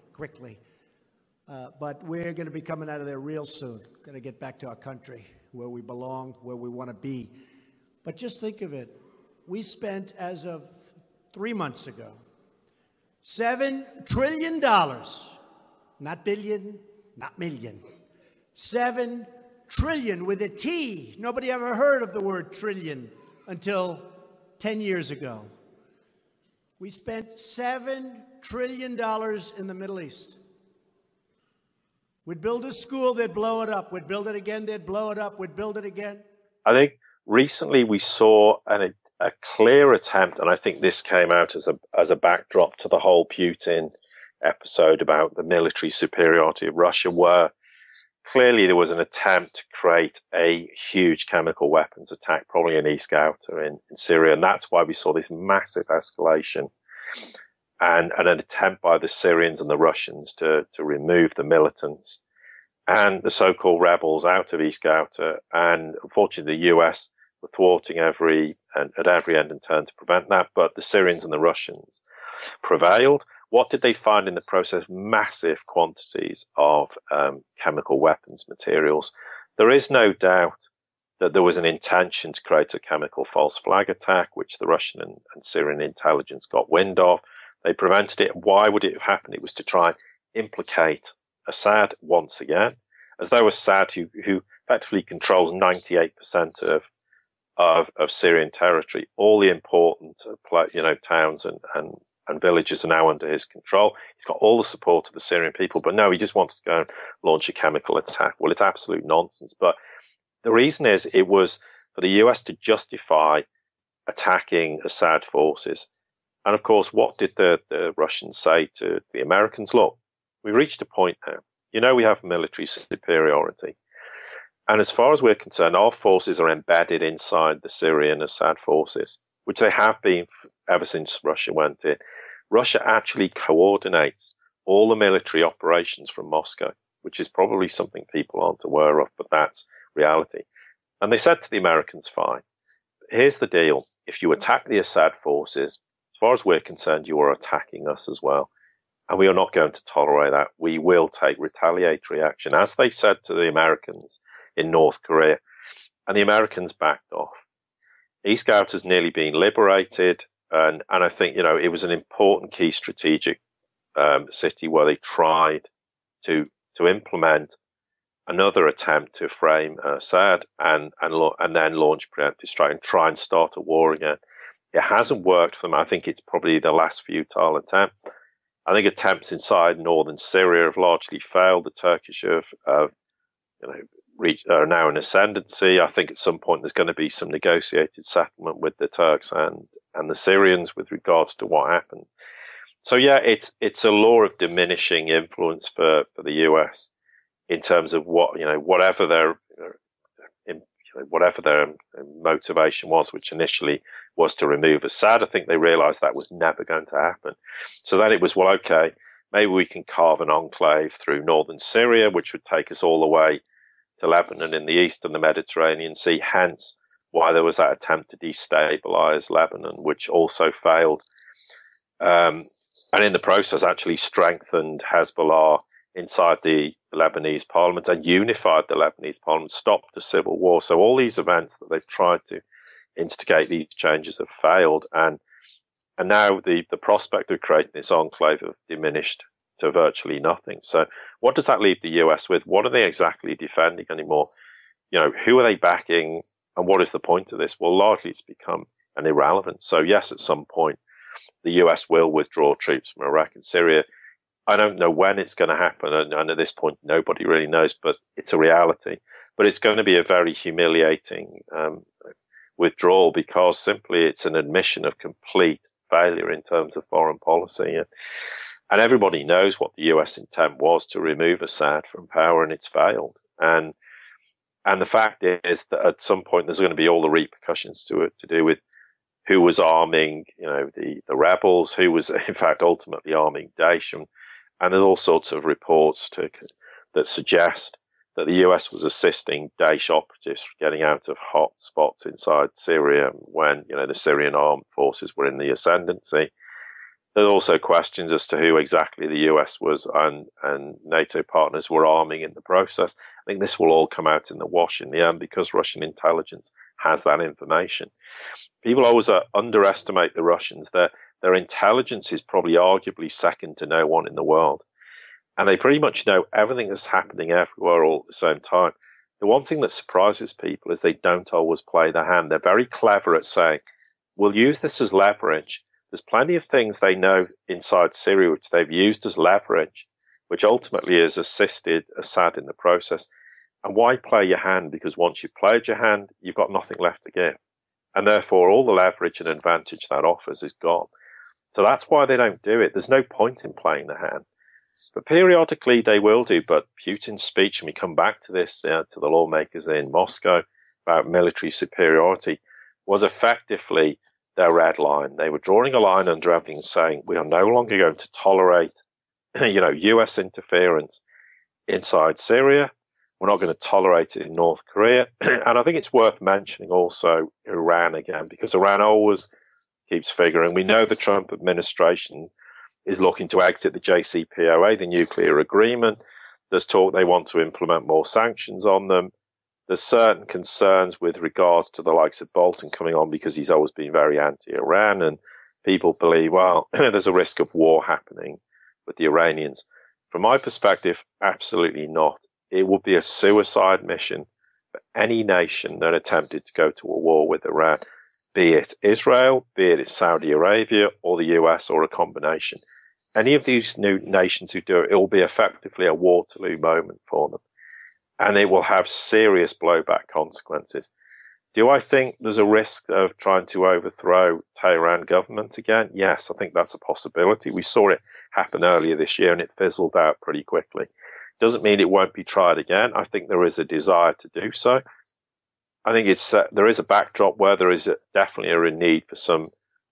But we're going to be coming out of there real soon. Going to get back to our country, where we belong, where we want to be. But just think of it. We spent, as of 3 months ago, $7 trillion, not billion, not million, 7 trillion with a T. Nobody ever heard of the word trillion until 10 years ago. We spent $7 trillion in the Middle East. We'd build a school, they'd blow it up. We'd build it again, they'd blow it up. We'd build it again. I think recently we saw a clear attempt, and I think this came out as a backdrop to the whole Putin episode about the military superiority of Russia, where clearly there was an attempt to create a huge chemical weapons attack, probably in East Ghouta in Syria. And that's why we saw this massive escalation and an attempt by the Syrians and the Russians to remove the militants and the so-called rebels out of East Ghouta. And unfortunately, the US were thwarting at every end and turn to prevent that. But the Syrians and the Russians prevailed. What did they find in the process? Massive quantities of chemical weapons materials. There is no doubt that there was an intention to create a chemical false flag attack, which the Russian and Syrian intelligence got wind of. They prevented it. Why would it have happened? It was to try and implicate Assad once again, as though Assad, who effectively controls 98% of Syrian territory, all the important towns and villages are now under his control. He's got all the support of the Syrian people, but no, he just wants to go and launch a chemical attack. Well, it's absolute nonsense. But the reason is it was for the US to justify attacking Assad forces. And of course, what did the Russians say to the Americans? Look, we've reached a point now. We have military superiority. And as far as we're concerned, our forces are embedded inside the Syrian Assad forces, which they have been ever since Russia went in. Russia actually coordinates all the military operations from Moscow, which is probably something people aren't aware of, but that's reality. And they said to the Americans, fine, here's the deal. If you attack the Assad forces, as far as we're concerned, you are attacking us as well. And we are not going to tolerate that. We will take retaliatory action, as they said to the Americans in North Korea. And the Americans backed off. East Ghouta has nearly been liberated. And I think, it was an important key strategic city where they tried to implement another attempt to frame Assad and then launch preemptive strike and try and start a war again. It hasn't worked for them. I think it's probably the last futile attempt. I think attempts inside northern Syria have largely failed. The Turkish are now in ascendancy. I think at some point there's going to be some negotiated settlement with the Turks and the Syrians with regards to what happened. So yeah, it's a law of diminishing influence for the US in terms of whatever their motivation was, which initially was to remove Assad. I think they realized that was never going to happen. So then it was, well, okay, maybe we can carve an enclave through northern Syria, which would take us all the way to Lebanon in the east and the Mediterranean Sea, hence why there was that attempt to destabilize Lebanon, which also failed. And in the process actually strengthened Hezbollah inside the Lebanese parliament and unified the Lebanese parliament, stopped the civil war. So all these events that they've tried to instigate these changes have failed. And now the prospect of creating this enclave have diminished to virtually nothing. So what does that leave the US with? What are they exactly defending anymore? Who are they backing? And what is the point of this? Well, largely it's become and irrelevant. So yes, at some point, the US will withdraw troops from Iraq and Syria. I don't know when it's going to happen, and at this point, nobody really knows, but it's a reality. But it's going to be a very humiliating withdrawal, because simply it's an admission of complete failure in terms of foreign policy. And everybody knows what the US intent was, to remove Assad from power, and it's failed. And the fact is that at some point there's going to be all the repercussions to it, to do with who was arming, the rebels, who was in fact ultimately arming Daesh, and there's all sorts of reports that suggest that the US was assisting Daesh operatives getting out of hot spots inside Syria when the Syrian armed forces were in the ascendancy. There's also questions as to who exactly the US was and NATO partners were arming in the process. I think this will all come out in the wash in the end, because Russian intelligence has that information. People always underestimate the Russians. Their intelligence is probably arguably second to no one in the world. And they pretty much know everything that's happening everywhere all at the same time. The one thing that surprises people is they don't always play their hand. They're very clever at saying, we'll use this as leverage. There's plenty of things they know inside Syria which they've used as leverage, which ultimately has assisted Assad in the process. And why play your hand? Because once you've played your hand, you've got nothing left to give. And therefore, all the leverage and advantage that offers is gone. So that's why they don't do it. There's no point in playing the hand. But periodically they will do. But Putin's speech, and we come back to this, to the lawmakers in Moscow about military superiority, was effectively their red line. They were drawing a line under everything, saying we are no longer going to tolerate, US interference inside Syria. We're not going to tolerate it in North Korea. And I think it's worth mentioning also Iran again, because Iran always keeps figuring. We know the Trump administration is looking to exit the JCPOA, the nuclear agreement. There's talk they want to implement more sanctions on them. There's certain concerns with regards to the likes of Bolton coming on, because he's always been very anti-Iran, and people believe, well, there's a risk of war happening with the Iranians. From my perspective, absolutely not. It would be a suicide mission for any nation that attempted to go to a war with Iran, be it Israel, be it Saudi Arabia, or the US, or a combination. Any of these new nations who do it, it will be effectively a Waterloo moment for them. And it will have serious blowback consequences. Do I think there's a risk of trying to overthrow Tehran government again? Yes, I think that's a possibility. We saw it happen earlier this year, and it fizzled out pretty quickly. Doesn't mean it won't be tried again. I think there is a desire to do so. I think there is a backdrop where there is definitely a need for some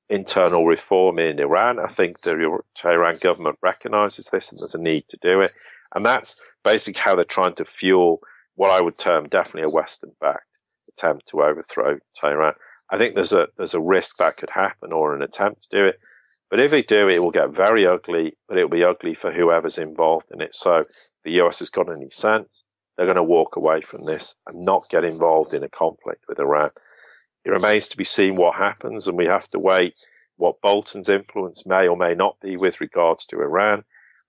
internal reform in Iran. I think the Tehran government recognizes this, and there's a need to do it. And that's basically how they're trying to fuel what I would term definitely a Western-backed attempt to overthrow Tehran. I think there's a risk that could happen, or an attempt to do it. But if they do, it will get very ugly, but it will be ugly for whoever's involved in it. So if the US has got any sense, they're going to walk away from this and not get involved in a conflict with Iran. It remains to be seen what happens, and we have to wait what Bolton's influence may or may not be with regards to Iran,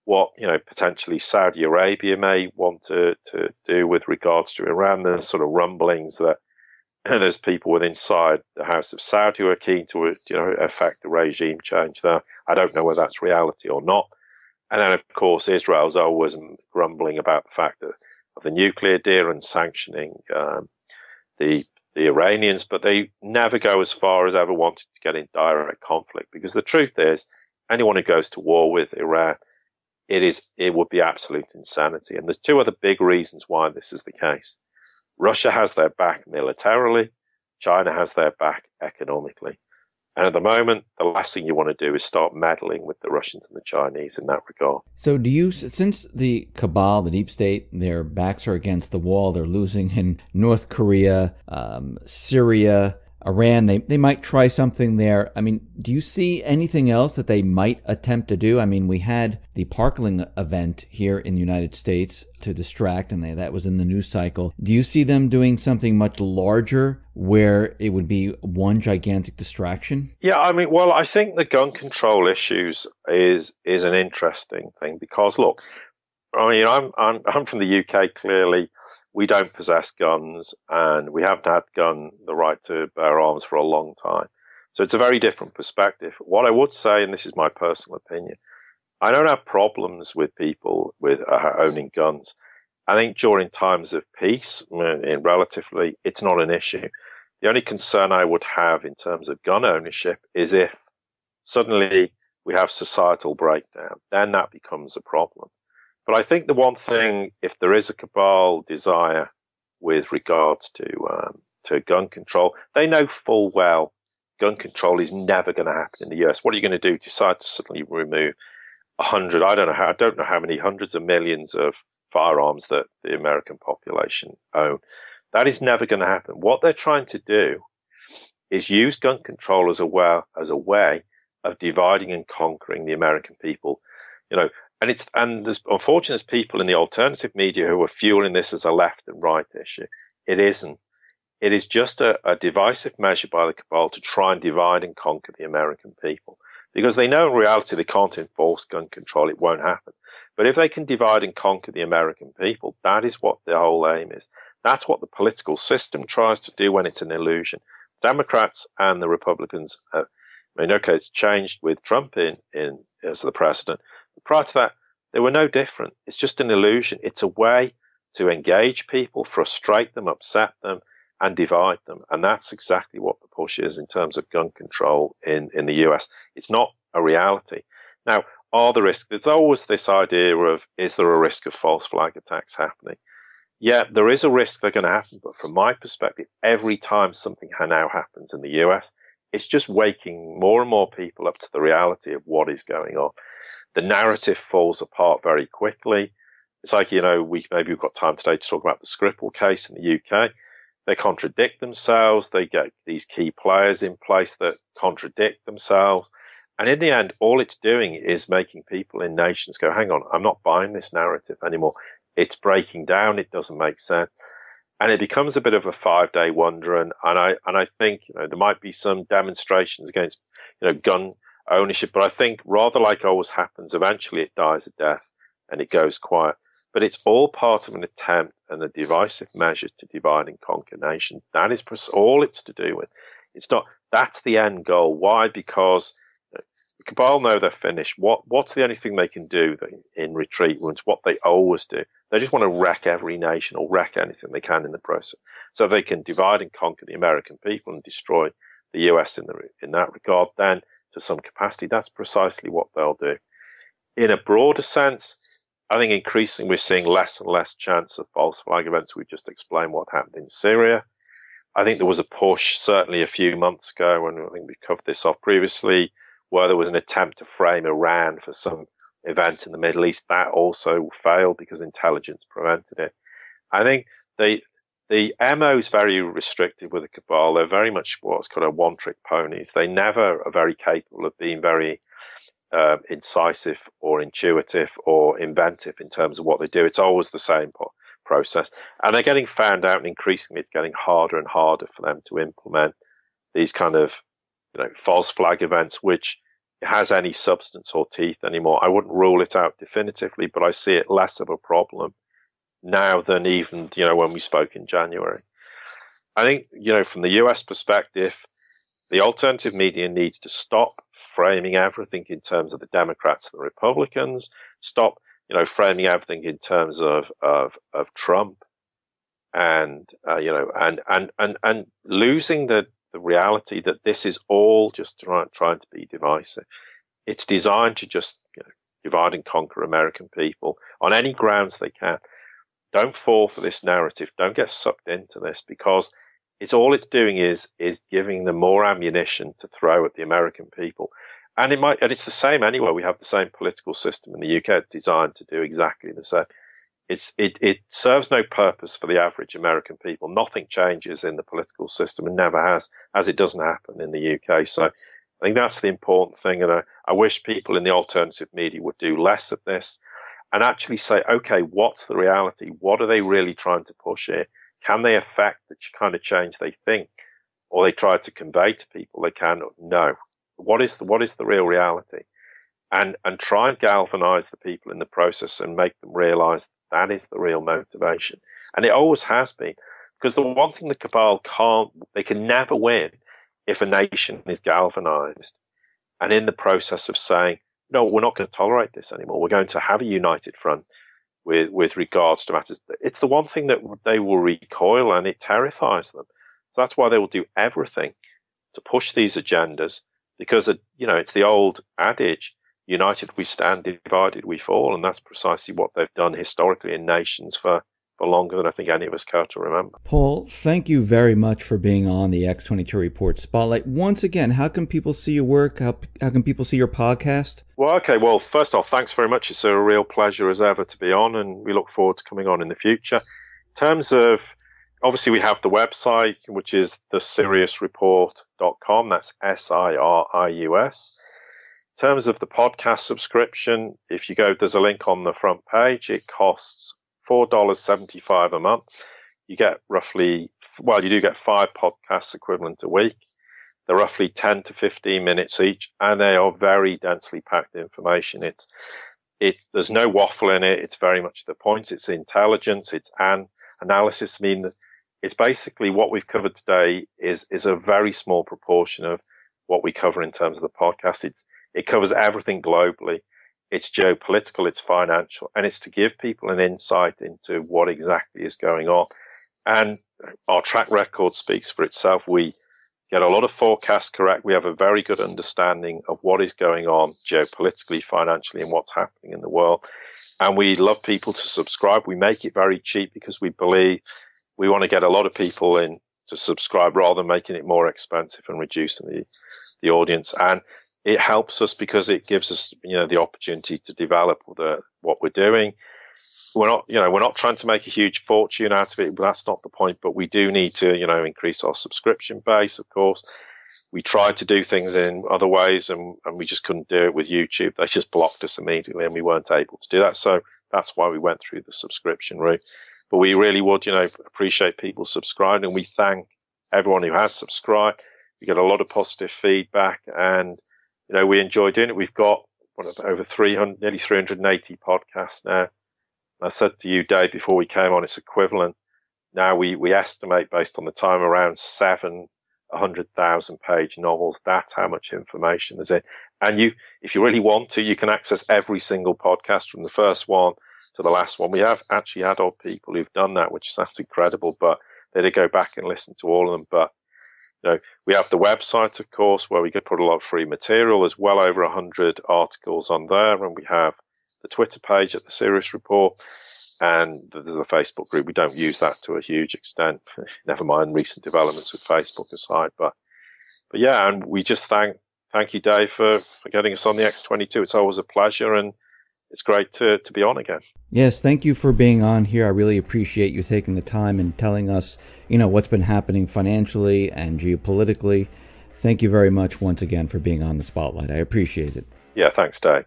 what potentially Saudi Arabia may want to do with regards to Iran. There's sort of rumblings that there's people within inside the House of Saudi who are keen to affect the regime change there. I don't know whether that's reality or not. And then, of course, Israel's always grumbling about the fact of the nuclear deal and sanctioning the Iranians, but they never go as far as ever wanting to get in direct conflict, because the truth is, anyone who goes to war with Iran, it would be absolute insanity. And there's two other big reasons why this is the case. Russia has their back militarily, China has their back economically. And at the moment, the last thing you want to do is start meddling with the Russians and the Chinese in that regard. So since the cabal, the deep state, their backs are against the wall, they're losing in North Korea, Syria, Iran, they might try something there. I mean, do you see anything else that they might attempt to do? I mean, we had the Parkland event here in the United States to distract, and that was in the news cycle. Do you see them doing something much larger where it would be one gigantic distraction? Yeah, I mean, well, I think the gun control issues is an interesting thing, because look, I mean, I'm from the UK. Clearly, we don't possess guns, and we haven't had the right to bear arms for a long time. So it's a very different perspective. What I would say, and this is my personal opinion, I don't have problems with people with owning guns. I think during times of peace, in relatively, it's not an issue. The only concern I would have in terms of gun ownership is if suddenly we have societal breakdown, then that becomes a problem. But I think the one thing, if there is a cabal desire with regards to gun control, they know full well gun control is never going to happen in the US. What are you going to do? Decide to suddenly remove 100? I don't know how many hundreds of millions of firearms that the American population own. That is never going to happen. What they're trying to do is use gun control as a way of dividing and conquering the American people. And there's unfortunately people in the alternative media who are fueling this as a left and right issue. It isn't. It is just a divisive measure by the cabal to try and divide and conquer the American people, because they know in reality they can't enforce gun control. It won't happen. But if they can divide and conquer the American people, that is what the whole aim is. That's what the political system tries to do when it's an illusion. Democrats and the Republicans, it's changed with Trump in as the president. But prior to that, they were no different. It's just an illusion. It's a way to engage people, frustrate them, upset them, and divide them. And that's exactly what the push is in terms of gun control in the US. It's not a reality. Now, are the risks? There's always this idea of, is there a risk of false flag attacks happening? Yeah, there is a risk they're going to happen. But from my perspective, every time something now happens in the US, it's just waking more and more people up to the reality of what is going on. The narrative falls apart very quickly. It's like, we've got time today to talk about the Skripal case in the UK. They contradict themselves. They get these key players in place that contradict themselves. And in the end, all it's doing is making people in nations go, hang on, I'm not buying this narrative anymore. It's breaking down. It doesn't make sense. And it becomes a bit of a 5-day wonder. And I think, there might be some demonstrations against, gun ownership. But I think rather like always happens, eventually it dies a death and it goes quiet. But it's all part of an attempt and a divisive measure to divide and conquer nations. That is all it's to do with. It's not. That's the end goal. Why? Because the cabal know they're finished. What's the only thing they can do in retreat? It's what they always do. They just want to wreck every nation or wreck anything they can in the process, so they can divide and conquer the American people and destroy the US in that regard. Then, to some capacity, that's precisely what they'll do. In a broader sense, I think increasingly we're seeing less and less chance of false flag events. We've just explained what happened in Syria. I think there was a push certainly a few months ago, and I think we covered this off previously, where there was an attempt to frame Iran for some event in the Middle East. That also failed because intelligence prevented it. I think the MO is very restricted with the cabal. They're very much what's called a one-trick ponies. They never are very capable of being very incisive or intuitive or inventive in terms of what they do. It's always the same process, and they're getting found out, and increasingly it's getting harder and harder for them to implement these kind of false flag events, which has any substance or teeth anymore. I wouldn't rule it out definitively, but I see it less of a problem now than even when we spoke in January. I think from the US perspective, the alternative media needs to stop framing everything in terms of the Democrats and the Republicans, stop, framing everything in terms of Trump and losing the reality that this is all just trying to be divisive. It's designed to just divide and conquer American people on any grounds they can. Don't fall for this narrative. Don't get sucked into this, because it's doing is giving them more ammunition to throw at the American people. And it's the same anyway. We have the same political system in the UK designed to do exactly the same. It serves no purpose for the average American people. Nothing changes in the political system and never has, as it doesn't happen in the UK. So I think that's the important thing. And I wish people in the alternative media would do less of this and actually say, okay, what's the reality? What are they really trying to push here? Can they affect the kind of change they think or they try to convey to people they can? No. What is the real reality? And try and galvanize the people in the process and make them realize that is the real motivation. And it always has been. Because the one thing the cabal they can never win if a nation is galvanized and in the process of saying, no, we're not going to tolerate this anymore, we're going to have a united front with regards to matters, it's the one thing that they will recoil, and it terrifies them. So that's why they will do everything to push these agendas, because, it's the old adage, united we stand, divided we fall. And that's precisely what they've done historically in nations for longer than I think any of us care to remember. Paul, thank you very much for being on the X22 Report Spotlight. Once again, how can people see your work? How can people see your podcast? Well, first off, thanks very much. It's a real pleasure as ever to be on, and we look forward to coming on in the future. In terms of, obviously, we have the website, which is thesiriusreport.com. That's SIRIUS. In terms of the podcast subscription, if you go, there's a link on the front page. It costs $4.75 a month. You get you do get 5 podcasts equivalent a week. They're roughly 10 to 15 minutes each, and they are very densely packed information. There's no waffle in it. It's very much the point. It's intelligence. It's analysis. I mean, it's basically what we've covered today is a very small proportion of what we cover in terms of the podcast. It covers everything globally. It's geopolitical, it's financial, and it's to give people an insight into what exactly is going on. And our track record speaks for itself. We get a lot of forecasts correct. We have a very good understanding of what is going on geopolitically, financially, and what's happening in the world. And we love people to subscribe. We make it very cheap because we believe we want to get a lot of people in to subscribe rather than making it more expensive and reducing the audience. And it helps us because it gives us, the opportunity to develop what we're doing. We're not trying to make a huge fortune out of it, but that's not the point. But we do need to, increase our subscription base, of course. We tried to do things in other ways and we just couldn't do it with YouTube. They just blocked us immediately and we weren't able to do that. So that's why we went through the subscription route. But we really would, appreciate people subscribing, and we thank everyone who has subscribed. We get a lot of positive feedback, and we enjoy doing it. We've got over nearly 380 podcasts now. I said to you, Dave, before we came on, it's equivalent. Now we estimate, based on the time, around 700,000 page novels. That's how much information is in. And if you really want to, you can access every single podcast from the first one to the last one. We have actually had odd people who've done that, which sounds incredible, but they did go back and listen to all of them. But we have the website, of course, where we could put a lot of free material. There's well over 100 articles on there. And we have the Twitter page at the Sirius Report, and there's a Facebook group. We don't use that to a huge extent. Never mind recent developments with Facebook aside. But yeah, and we just thank you, Dave, for getting us on the X22. It's always a pleasure, and it's great to be on again. Yes, thank you for being on here. I really appreciate you taking the time and telling us, what's been happening financially and geopolitically. Thank you very much once again for being on the Spotlight. I appreciate it. Yeah, thanks, Dave.